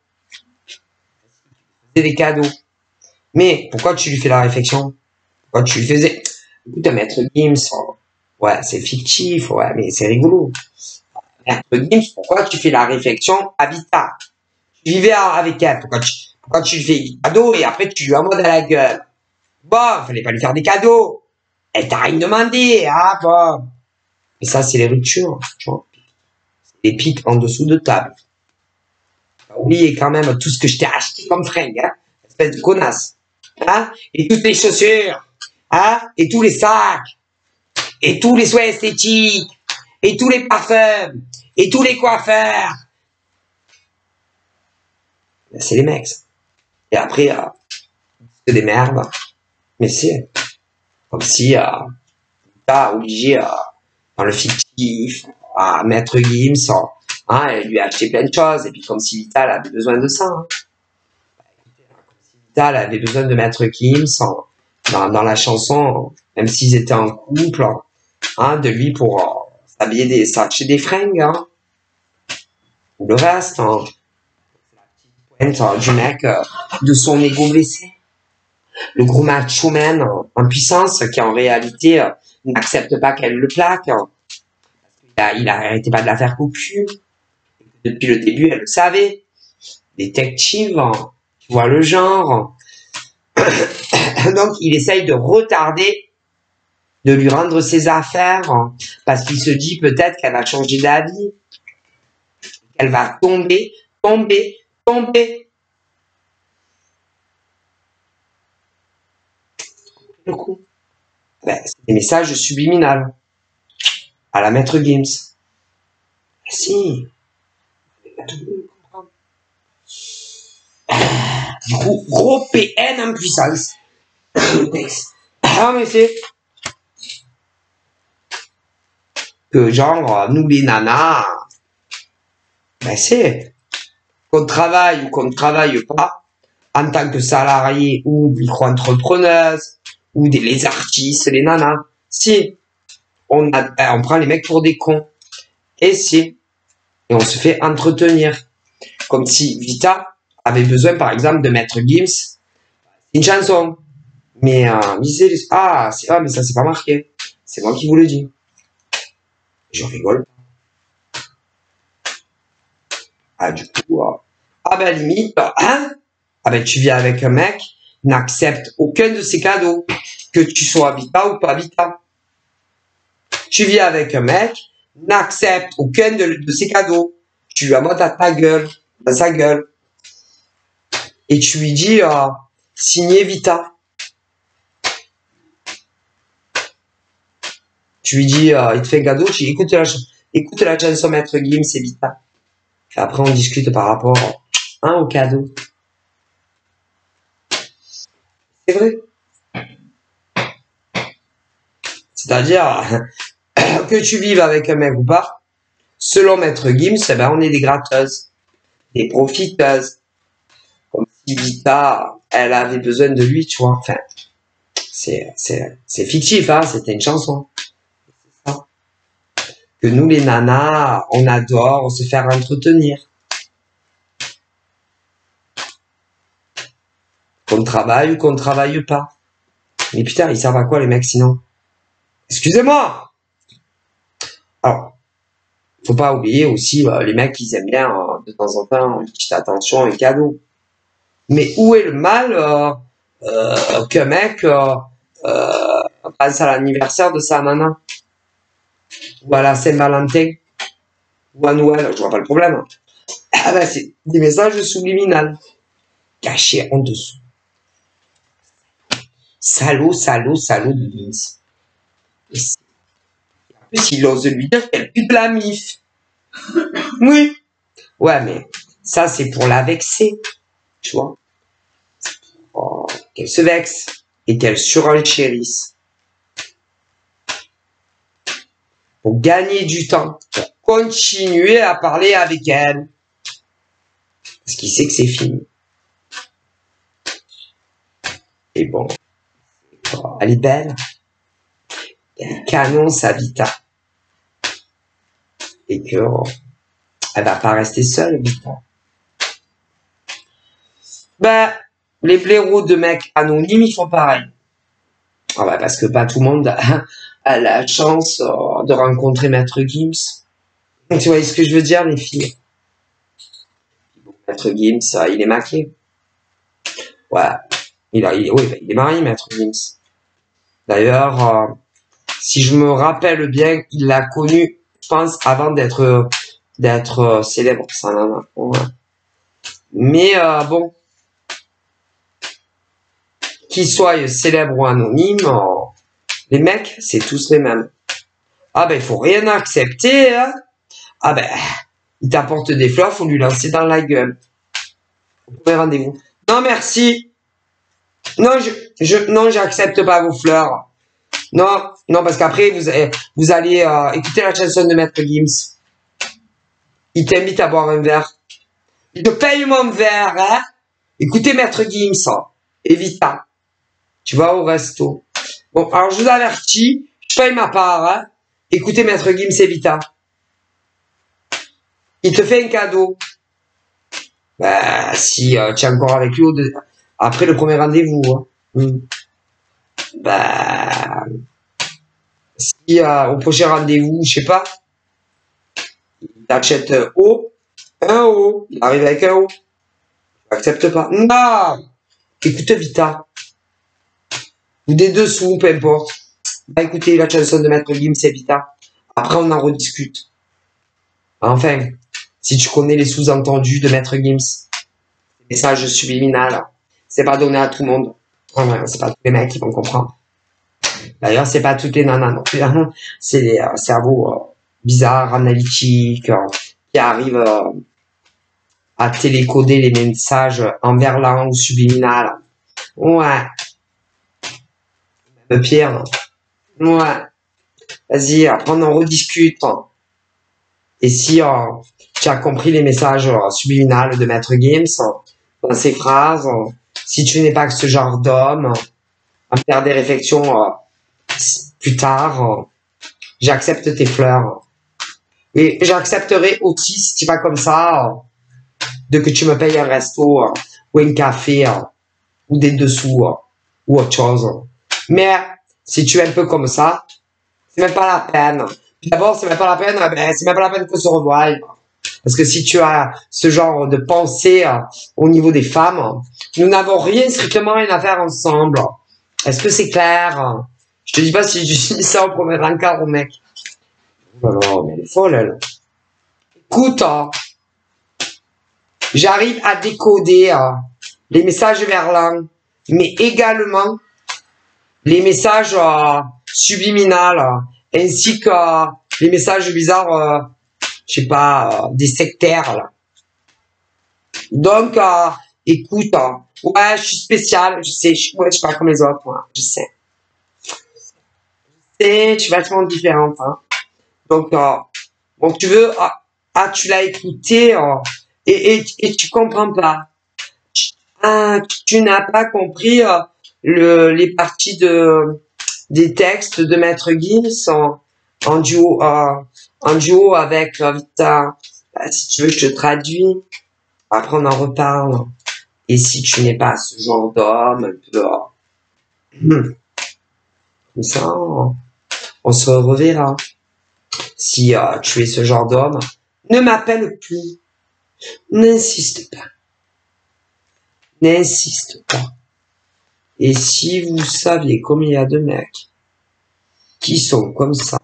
c'est des cadeaux. Mais pourquoi tu lui fais la réflexion? Pourquoi tu lui faisais? Écoute, Maître Gims, ouais, c'est fictif, ouais, mais c'est rigolo. Maître Gims, pourquoi tu fais la réflexion à Vita? Tu vivais avec elle, pourquoi tu lui fais des cadeaux et après tu lui envoies dans la gueule? Bon, fallait pas lui faire des cadeaux. Elle t'a rien demandé, hein, bon. Et ça, c'est les ruptures, tu vois. Les pics en dessous de table. T'as oublié quand même tout ce que je t'ai acheté comme fringue, hein. Espèce de connasse. Hein? Et toutes les chaussures. Hein? Et tous les sacs. Et tous les soins esthétiques. Et tous les parfums. Et tous les coiffeurs. Ben, c'est les mecs. Et après, c'est des merdes. Mais c'est comme si t'as obligé dans le fictif à mettre Gims, hein, elle lui a acheté plein de choses. Et puis comme si Vital avait besoin de ça. Hein. Vital avait besoin de mettre Gims dans la chanson, même s'ils étaient en couple, hein, de lui pour s'acheter des fringues. Hein. Ou le reste, hein. La petite pointe du mec, de son ego blessé. Le gros macho man en puissance qui en réalité n'accepte pas qu'elle le plaque. Hein. Il arrêtait pas de la faire cocu. Depuis le début, elle le savait. Détective, hein, tu vois le genre. Donc, il essaye de retarder, de lui rendre ses affaires, hein, parce qu'il se dit peut-être qu'elle va changer d'avis, qu'elle va tomber. Le coup. Ben, c'est des messages subliminaux à la maître Gims. Si. Du coup, gros PN en puissance. Ah, mais c'est que genre, nous les nanas, ben c'est qu'on travaille ou qu'on ne travaille pas, en tant que salarié ou micro-entrepreneuse, ou les artistes, les nanas, si on prend les mecs pour des cons, et si, et on se fait entretenir. Comme si Vita avait besoin, par exemple, de mettre Gims une chanson. Mais, mais ça c'est pas marqué. C'est moi qui vous le dis. Je rigole. Ah, du coup, ben limite, hein? Ah ben tu viens avec un mec, n'accepte aucun de ses cadeaux. Que tu sois Vita ou pas Vita. Tu viens avec un mec, n'accepte aucun de ses cadeaux. Tu lui envoies dans sa gueule. Et tu lui dis, signé Vita. Tu lui dis, il te fait un cadeau, tu dis, écoute la chanson Maître Gims, c'est Vita. Et après, on discute par rapport au cadeau. C'est vrai. C'est-à-dire que tu vives avec un mec ou pas, selon Maître Gims, eh ben, on est des gratteuses, des profiteuses. Comme si Vita, elle avait besoin de lui, tu vois. Enfin, c'est fictif, hein, c'était une chanson. C'est ça. Que nous, les nanas, on adore se faire entretenir. Qu'on travaille ou qu'on ne travaille pas. Mais putain, ils servent à quoi les mecs sinon? Excusez-moi. Alors, faut pas oublier aussi les mecs qui aiment bien de temps en temps une petite attention, un cadeau. Mais où est le mal qu'un mec passe à l'anniversaire de sa nana ou à la Saint-Valentin ou à Noël? Je vois pas le problème. Ah ben c'est des messages subliminaux cachés en dessous. Salaud, salaud, salaud de Gims. Et en plus, il ose lui dire qu'elle pue de la mif. Oui. Ouais, mais ça, c'est pour la vexer. Tu vois. Oh, qu'elle se vexe et qu'elle surenchérisse. Pour gagner du temps. Pour continuer à parler avec elle. Parce qu'il sait que c'est fini. Et bon. Elle est belle. Elle est canon, sa Vita. Et que elle va pas rester seule, Vita. Ben, les blaireaux de mecs anonymes, ils font pareil. Ah bah parce que pas tout le monde a la chance de rencontrer Maître Gims. Tu vois ce que je veux dire, les filles? Maître Gims, il est maqué. Ouais, oui, il est marié, Maître Gims. D'ailleurs, si je me rappelle bien, il l'a connu, je pense, avant d'être célèbre. Ça, ouais. Mais bon, qu'il soit célèbre ou anonyme, les mecs, c'est tous les mêmes. Ah ben, il faut rien accepter, hein. Ah ben, il t'apporte des fleurs, faut lui lancer dans la gueule. Au premier rendez-vous. Non, merci. Non, non, j'accepte pas vos fleurs. Non, non, parce qu'après, vous allez écouter la chanson de Maître Gims. Il t'invite à boire un verre. Je paye mon verre, hein. Écoutez Maître Gims, Evita. Tu vas au resto. Bon, alors je vous avertis, je paye ma part, hein. Écoutez Maître Gims, Evita. Il te fait un cadeau. Bah, si tu es encore avec lui après le premier rendez-vous. Hein. Bah, si au prochain rendez-vous, je sais pas, il t'achète un haut, il arrive avec un haut. Tu n'acceptes pas. Non. Écoute Vita. Ou des dessous, peu importe. Va écouter la chanson de Maître Gims, c'est Vita. Après, on en rediscute. Enfin, si tu connais les sous-entendus de Maître Gims, message subliminal, c'est pas donné à tout le monde. Enfin, c'est pas tous les mecs qui vont comprendre. D'ailleurs, c'est pas toutes les nanas non plus. C'est les cerveaux bizarres, analytiques, qui arrivent à télécoder les messages en verlan ou subliminal. Ouais. Le pire. Ouais. Vas-y, après on en rediscute. Et si tu as compris les messages subliminales de Maître Gims dans ces phrases, si tu n'es pas que ce genre d'homme, à faire des réflexions plus tard, j'accepte tes fleurs. Et j'accepterai aussi, si tu vas comme ça, de que tu me payes un resto ou un café ou des dessous ou autre chose. Mais si tu es un peu comme ça, c'est même pas la peine. D'abord, c'est même pas la peine, c'est même pas la peine qu'on se revoie. Parce que si tu as ce genre de pensée au niveau des femmes, nous n'avons strictement rien à faire ensemble. Est-ce que c'est clair? Je te dis pas si je dis ça au premier encart au mec. Oh là là, mais elle est folle, elle. Écoute, j'arrive à décoder les messages verlans, mais également les messages subliminales, ainsi que les messages bizarres, je sais pas, des sectaires, là. Donc, écoute, ouais, je suis spécial, je sais, ouais, je suis pas comme les autres, moi, je sais. Je suis vachement différente, hein. Donc, bon, tu veux, tu l'as écouté, et tu comprends pas. Tu n'as pas compris les parties des textes de Maître Gims en duo avec Vita. Si tu veux, je te traduis. Après, on en reparle. Et si tu n'es pas ce genre d'homme, comme ça, on se reverra. Si tu es ce genre d'homme, ne m'appelle plus. N'insiste pas. N'insiste pas. Et si vous saviez combien il y a de mecs qui sont comme ça,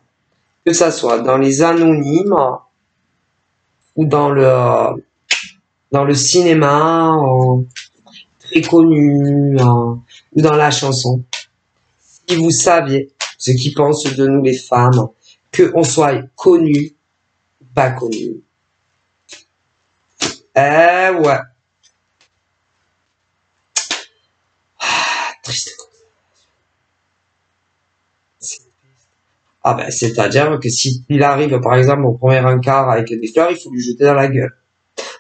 que ça soit dans les anonymes ou dans le cinéma très connu ou dans la chanson, si vous saviez ce qu'ils pensent de nous les femmes, qu'on soit connus ou pas connus. Eh ouais. Ah, triste. Ah ben, c'est-à-dire que s'il arrive, par exemple, au premier encart avec des fleurs, il faut lui jeter dans la gueule.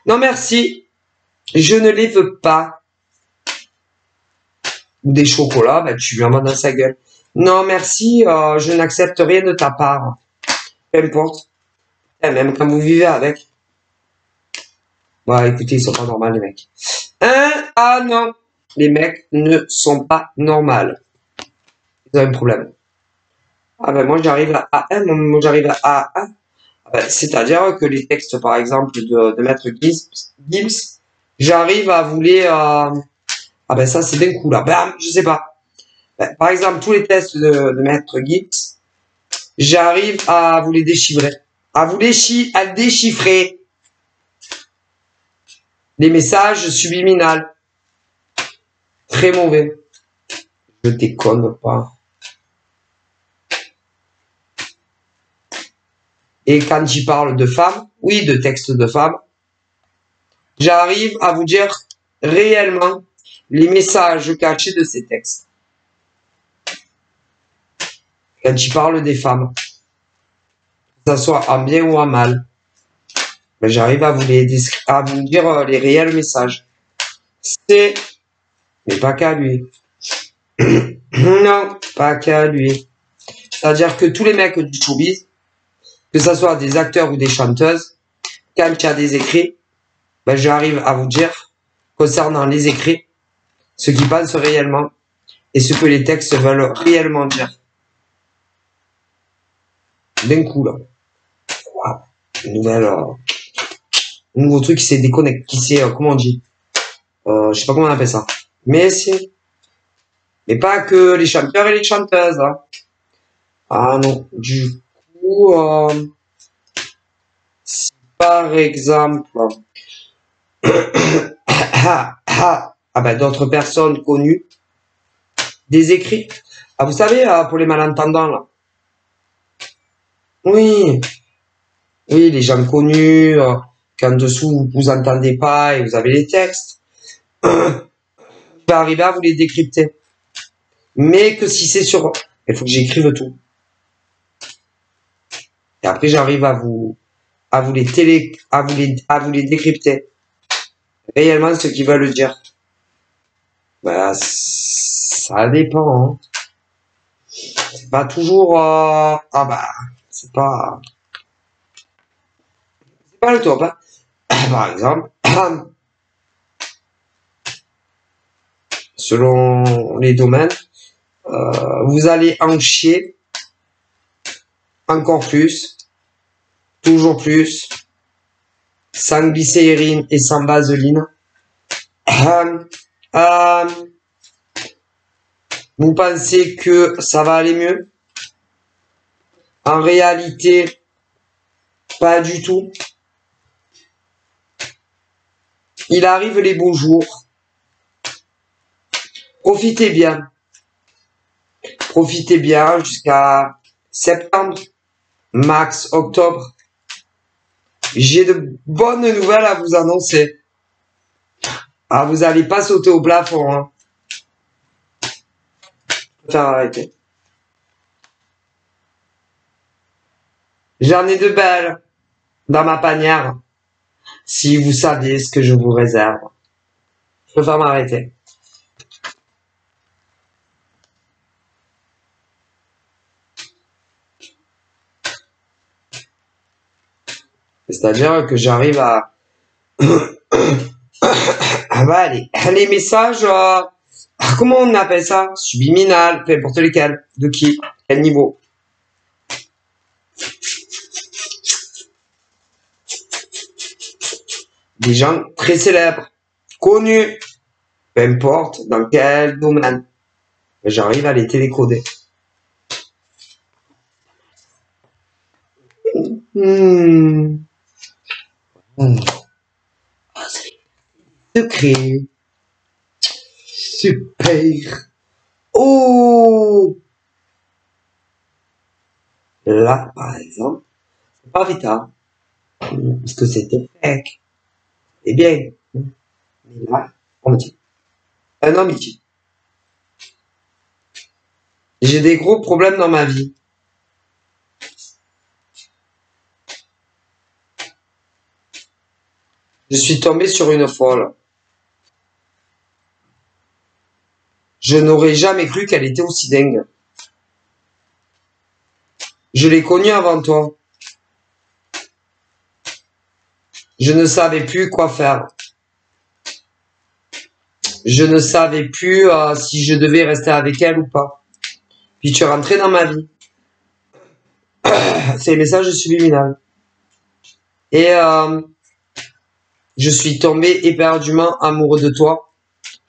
Non merci, je ne les veux pas. Ou des chocolats, ben, tu lui en mets dans sa gueule. Non merci, je n'accepte rien de ta part. Peu importe. Et même quand vous vivez avec. Ouais, écoutez, ils sont pas normaux, les mecs. Hein? Ah non, les mecs ne sont pas normaux. Ils ont un problème. Ah ben moi j'arrive à A1, moi j'arrive à A1. Ah ben, c'est-à-dire que les textes, par exemple, de Maître Gims, j'arrive à vous les... Ah ben ça c'est d'un coup là. Ben, je sais pas. Ben, par exemple, tous les tests de Maître Gims, j'arrive à vous les déchiffrer. À vous à déchiffrer. Les messages subliminaux. Très mauvais. Je déconne pas. Et quand j'y parle de femmes, oui, de textes de femmes, j'arrive à vous dire réellement les messages cachés de ces textes. Quand j'y parle des femmes, que ce soit en bien ou en mal, ben j'arrive à vous dire les réels messages. C'est, mais pas qu'à lui. Non, pas qu'à lui. C'est-à-dire que tous les mecs du showbiz, que ce soit des acteurs ou des chanteuses, quand il y a des écrits, ben j'arrive à vous dire, concernant les écrits, ce qu'ils pensent réellement et ce que les textes veulent réellement dire. D'un coup, là. Wow. Un nouveau truc qui s'est déconnecté, qui s'est, comment on dit? Je sais pas comment on appelle ça. Mais c'est, mais pas que les chanteurs et les chanteuses, hein. Ah non, du coup, si par exemple, ah ben d'autres personnes connues, des écrits. Ah vous savez, pour les malentendants là. Oui, oui, les gens connus, qu'en dessous vous entendez pas et vous avez les textes. Je vais arriver à vous les décrypter. Mais que si c'est sur, il faut que j'écrive tout. Et après j'arrive à vous les décrypter. Réellement ce qu'ils veulent dire. Bah, ça dépend. Hein. C'est pas toujours. Ah bah, c'est pas le top. Hein. Par exemple, selon les domaines, vous allez en chier encore plus, toujours plus, sans glycérine et sans vaseline. Vous pensez que ça va aller mieux? En réalité, pas du tout. Il arrive les beaux jours. Profitez bien. Profitez bien jusqu'à septembre, max octobre. J'ai de bonnes nouvelles à vous annoncer. Ah, vous allez pas sauter au plafond, hein. Faire arrêter. J'en ai de belles dans ma panière. Si vous saviez ce que je vous réserve. Je peux faire m'arrêter. C'est-à-dire que j'arrive à... Ah bah, les messages... comment on appelle ça? Subliminal, peu importe lesquels. De qui? Quel niveau? Des gens très célèbres, connus, peu importe dans quel domaine. J'arrive à les télécoder. Secret. Super. Oh. Là, par exemple, c'est pas Vita, parce que c'était fake. Eh bien, mais là, on me dit, un homme, il dit, j'ai des gros problèmes dans ma vie. Je suis tombé sur une folle. Je n'aurais jamais cru qu'elle était aussi dingue. Je l'ai connue avant toi. Je ne savais plus quoi faire. Je ne savais plus si je devais rester avec elle ou pas. Puis tu es rentré dans ma vie. C'est les messages subliminaux. Et je suis tombé éperdument amoureux de toi,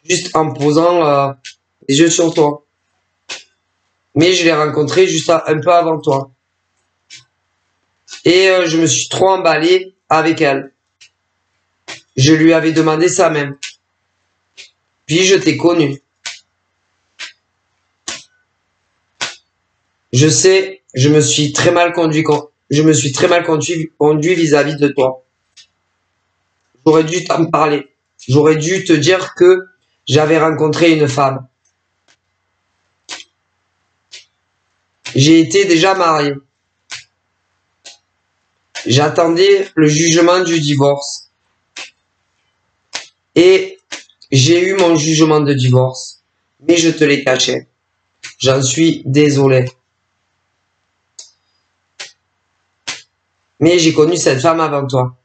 juste en posant les yeux sur toi. Mais je l'ai rencontré juste un peu avant toi. Et je me suis trop emballé avec elle. Je lui avais demandé ça même. Puis je t'ai connu. Je sais, je me suis très mal conduit vis-à-vis de toi. J'aurais dû t'en parler. J'aurais dû te dire que j'avais rencontré une femme. J'ai été déjà marié. J'attendais le jugement du divorce. Et j'ai eu mon jugement de divorce. Mais je te l'ai caché. J'en suis désolé. Mais j'ai connu cette femme avant toi.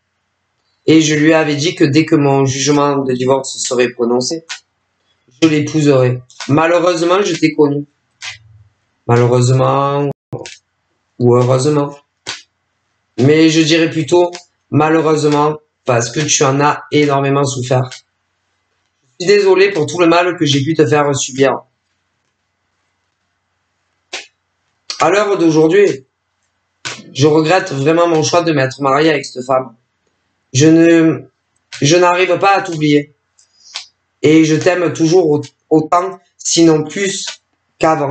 Et je lui avais dit que dès que mon jugement de divorce serait prononcé, je l'épouserais. Malheureusement, je t'ai connu. Malheureusement ou heureusement. Mais je dirais plutôt malheureusement parce que tu en as énormément souffert. Je suis désolé pour tout le mal que j'ai pu te faire subir. À l'heure d'aujourd'hui, je regrette vraiment mon choix de m'être marié avec cette femme. Je n'arrive pas à t'oublier. Et je t'aime toujours autant, sinon plus qu'avant.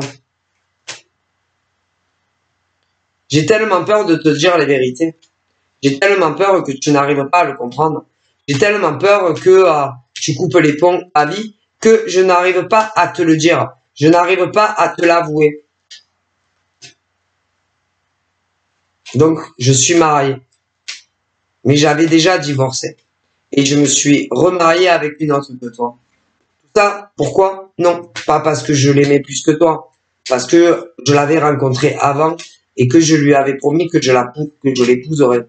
J'ai tellement peur de te dire les vérités. J'ai tellement peur que tu n'arrives pas à le comprendre. J'ai tellement peur que tu coupes les ponts à vie que je n'arrive pas à te le dire. Je n'arrive pas à te l'avouer. Donc, je suis marié. Mais j'avais déjà divorcé. Et je me suis remarié avec une autre que toi. Tout ça, pourquoi? Non, pas parce que je l'aimais plus que toi. Parce que je l'avais rencontrée avant et que je lui avais promis que je l'épouserais.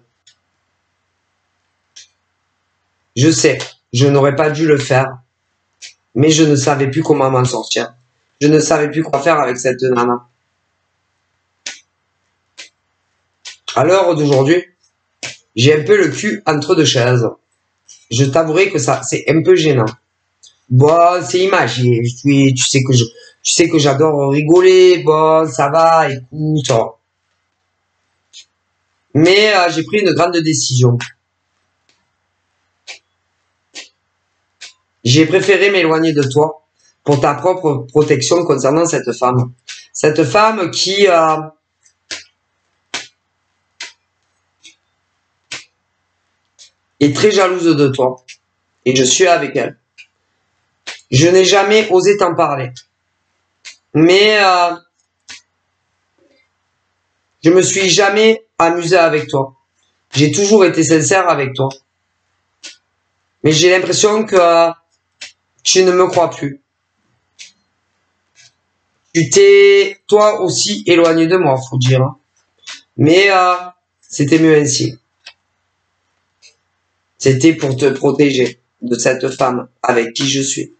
Je sais, je n'aurais pas dû le faire. Mais je ne savais plus comment m'en sortir. Je ne savais plus quoi faire avec cette nana. À l'heure d'aujourd'hui, j'ai un peu le cul entre deux chaises. Je t'avouerai que ça, c'est un peu gênant. Bon, c'est imagé. Tu sais que j'adore rigoler. Bon, ça va, écoute. Mais j'ai pris une grande décision. J'ai préféré m'éloigner de toi pour ta propre protection concernant cette femme. Cette femme qui est très jalouse de toi. Et je suis avec elle. Je n'ai jamais osé t'en parler. Mais je me suis jamais amusé avec toi. J'ai toujours été sincère avec toi. Mais j'ai l'impression que tu ne me crois plus. Tu t'es, toi aussi, éloigné de moi, faut dire. Mais c'était mieux ainsi. C'était pour te protéger de cette femme avec qui je suis.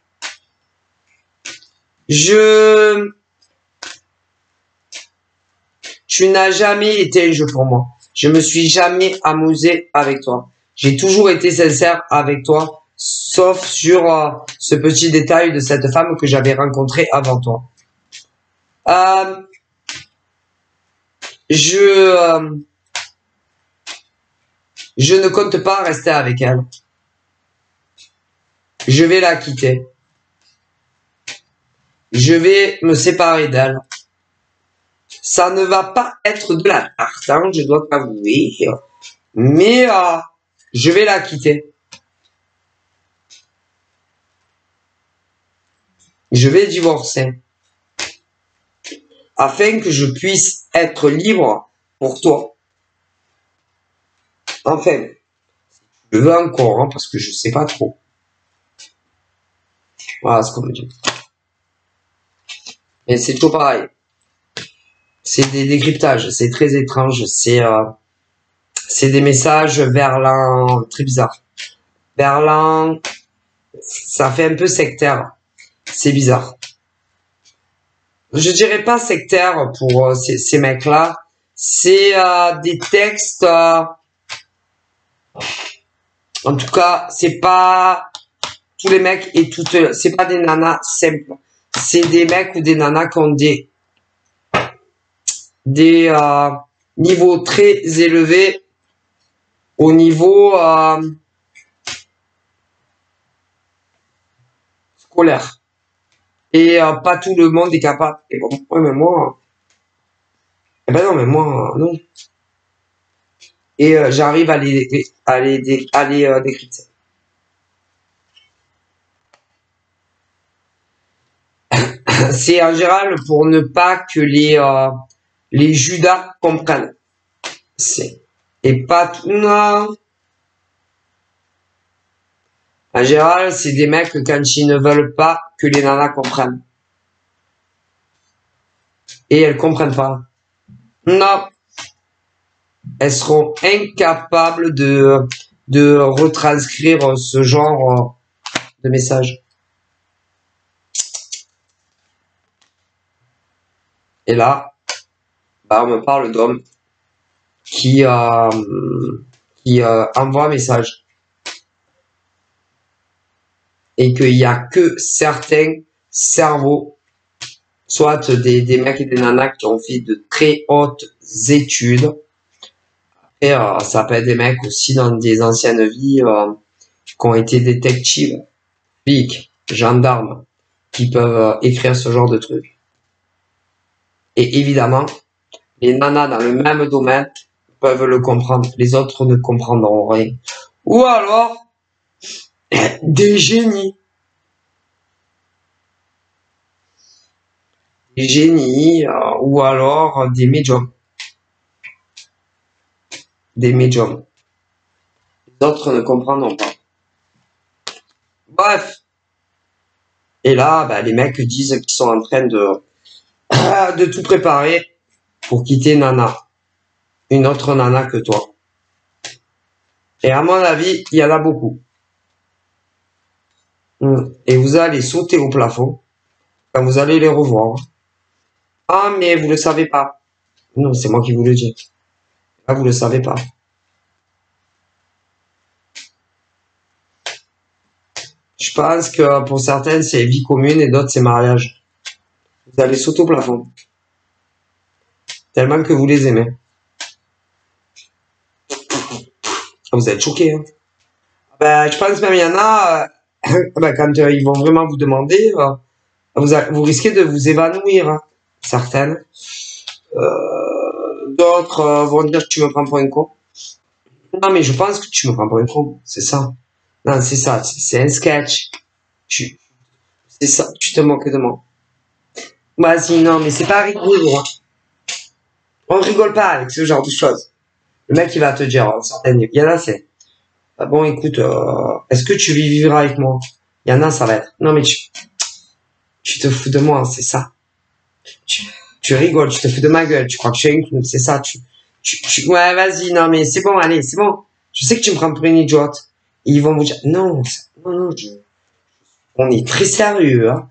Tu n'as jamais été un jeu pour moi. Je me suis jamais amusé avec toi. J'ai toujours été sincère avec toi, sauf sur ce petit détail de cette femme que j'avais rencontrée avant toi. Je ne compte pas rester avec elle. Je vais la quitter. Je vais me séparer d'elle. ça ne va pas être de la tarte, hein, je dois t'avouer. Mais je vais la quitter. Je vais divorcer. Afin que je puisse être libre pour toi. Enfin, je veux encore, hein, parce que je sais pas trop. Voilà ce qu'on me dit. Mais c'est toujours pareil. C'est des décryptages, c'est très étrange. C'est des messages Verlan, très bizarre. Verlan, ça fait un peu sectaire. C'est bizarre. Je dirais pas sectaire pour ces mecs-là. C'est des textes. En tout cas, c'est pas tous les mecs et toutes. C'est pas des nanas simples. C'est des mecs ou des nanas qui ont des niveaux très élevés au niveau scolaire. Et pas tout le monde est capable. Et bon, ouais, mais moi, eh ben non, mais moi, non. Et j'arrive à les décrypter. C'est en général pour ne pas que les Judas comprennent. Et pas tout. Non. En général, c'est des mecs quand ils ne veulent pas que les nanas comprennent. Et elles comprennent pas. Non. Elles seront incapables de retranscrire ce genre de message. Et là, bah, on me parle d'hommes qui envoient un message. Et qu'il y a que certains cerveaux, soit des mecs et des nanas qui ont fait de très hautes études. Et ça peut être des mecs aussi dans des anciennes vies qui ont été détectives, flics, gendarmes, qui peuvent écrire ce genre de trucs. Et évidemment, les nanas dans le même domaine peuvent le comprendre. Les autres ne comprendront rien. Ou alors, des génies. Des génies ou alors des médiums. Des médiums. Les autres ne comprendront pas. Bref. Et là, bah, les mecs disent qu'ils sont en train de tout préparer pour quitter Nana. Une autre Nana que toi. Et à mon avis, il y en a beaucoup. Et vous allez sauter au plafond quand vous allez les revoir. Ah, mais vous le savez pas. Non, c'est moi qui vous le dis. Là, vous le savez pas. Je pense que pour certaines, c'est vie commune et d'autres, c'est mariage. Vous allez sauter au plafond. Tellement que vous les aimez. Vous êtes choqués. Hein. Ben, je pense même il y en a, ben, quand ils vont vraiment vous demander, vous risquez de vous évanouir. Hein. Certaines. D'autres vont dire que tu me prends pour un con. Non, mais je pense que tu me prends pour un con. C'est ça. Non, c'est ça. C'est un sketch. C'est ça. Tu te moques de moi. Vas-y, non, mais c'est pas rigolo. Hein. On rigole pas avec ce genre de choses. Le mec, il va te dire, certaines, il y en a, c'est, ah bon, écoute, est-ce que tu vivras avec moi? Il y en a, ça va être, non, mais tu te fous de moi, c'est ça. Tu rigoles, tu te fous de ma gueule, tu crois que je suis un clown, c'est ça, ouais, vas-y, non, mais c'est bon, allez, c'est bon. Je sais que tu me prends pour une idiote. Et ils vont vous dire, non, on est très sérieux, hein.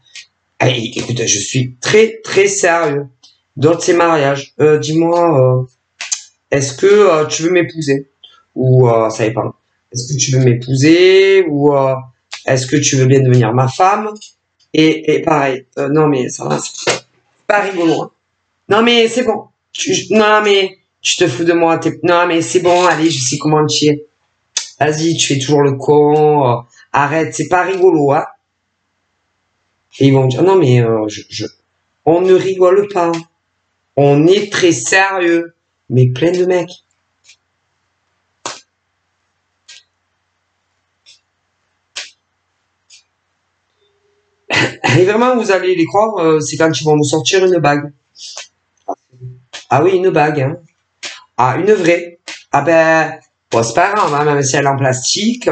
Allez, écoute, je suis très, très sérieux. D'autres, c'est mariage. Dis-moi, est-ce que tu veux m'épouser? Ou, ça dépend. Est-ce que tu veux m'épouser? Ou, est-ce que tu veux bien devenir ma femme? Et pareil, non, mais ça va, c'est pas rigolo, hein. Non, mais c'est bon. Non, mais tu te fous de moi. Non, mais c'est bon, allez, je sais comment tu es. Vas-y, tu fais toujours le con. Arrête, c'est pas rigolo, hein. Et ils vont dire, non, mais on ne rigole pas. On est très sérieux. Mais plein de mecs. Et vraiment, vous allez les croire, c'est quand ils vont nous sortir une bague. Ah oui, une bague, hein. Ah, une vraie. Ah ben, bon, c'est pas grave, hein, même si elle est en plastique.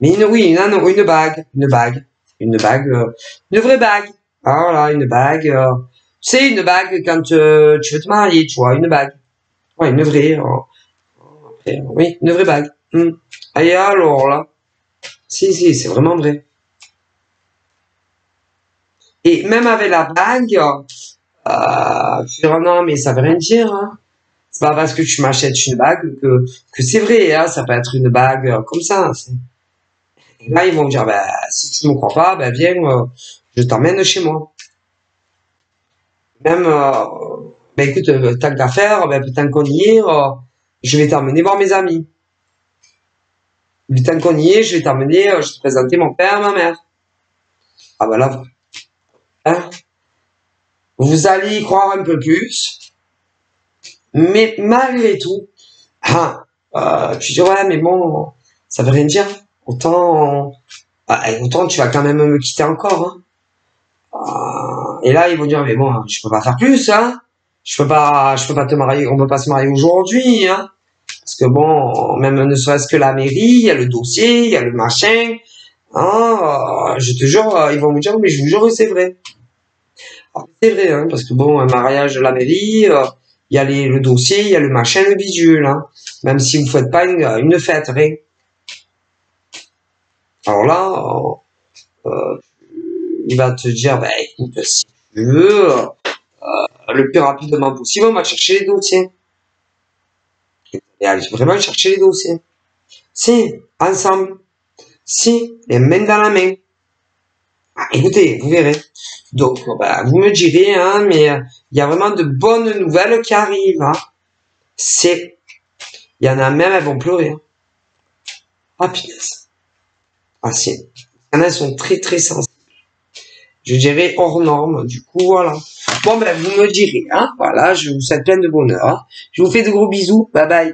Mais oui, non, une bague. Une bague. Une bague. Une vraie bague. Ah, voilà, une bague. Tu sais, une bague quand tu veux te marier, tu vois, une bague. Ouais, une vraie. Oui, une vraie bague. Et alors là. Si, c'est vraiment vrai. Et même avec la bague, tu diras, non, mais ça veut rien dire, hein. C'est pas parce que tu m'achètes une bague que c'est vrai, hein. Ça peut être une bague comme ça. Et là, ils vont me dire, bah, si tu me crois pas, bah, viens, je t'emmène chez moi. Même, bah, écoute, tant qu'à faire, bah, tant qu'on y est, je vais t'emmener voir mes amis. Tant qu'on y est, je vais t'emmener, je vais te présenter mon père, ma mère. Ah, bah là, hein, vous allez y croire un peu plus, mais malgré tout, ah, tu dis, ouais, mais bon, ça veut rien dire. Autant tu vas quand même me quitter encore, hein. Et là, ils vont dire, mais bon, je peux pas faire plus, hein. Je peux pas te marier, on peut pas se marier aujourd'hui, hein. Parce que bon, même ne serait-ce que la mairie, il y a le dossier, il y a le machin, hein. Je te jure, ils vont me dire, mais je vous jure que c'est vrai. C'est vrai, hein, parce que bon, un mariage de la mairie, il y a le dossier, il y a le machin, le bidule, hein. Même si vous faites pas une fête, rien. Alors là, il va te dire, bah écoute, si tu veux, le plus rapidement possible, on va chercher les dossiers. Et allez vraiment chercher les dossiers. Si, ensemble. Si, les mains dans la main. Ah, écoutez, vous verrez. Donc, bah, vous me direz, hein, mais il y a vraiment de bonnes nouvelles qui arrivent. Hein. Il y en a même, elles vont pleurer. Hein. Ah, punaise. Ah, si. Il y en a, elles sont très, très sensibles. Je dirais hors norme. Du coup, voilà. Bon, ben, vous me direz, hein. Voilà, je vous souhaite plein de bonheur. Hein. Je vous fais de gros bisous. Bye bye.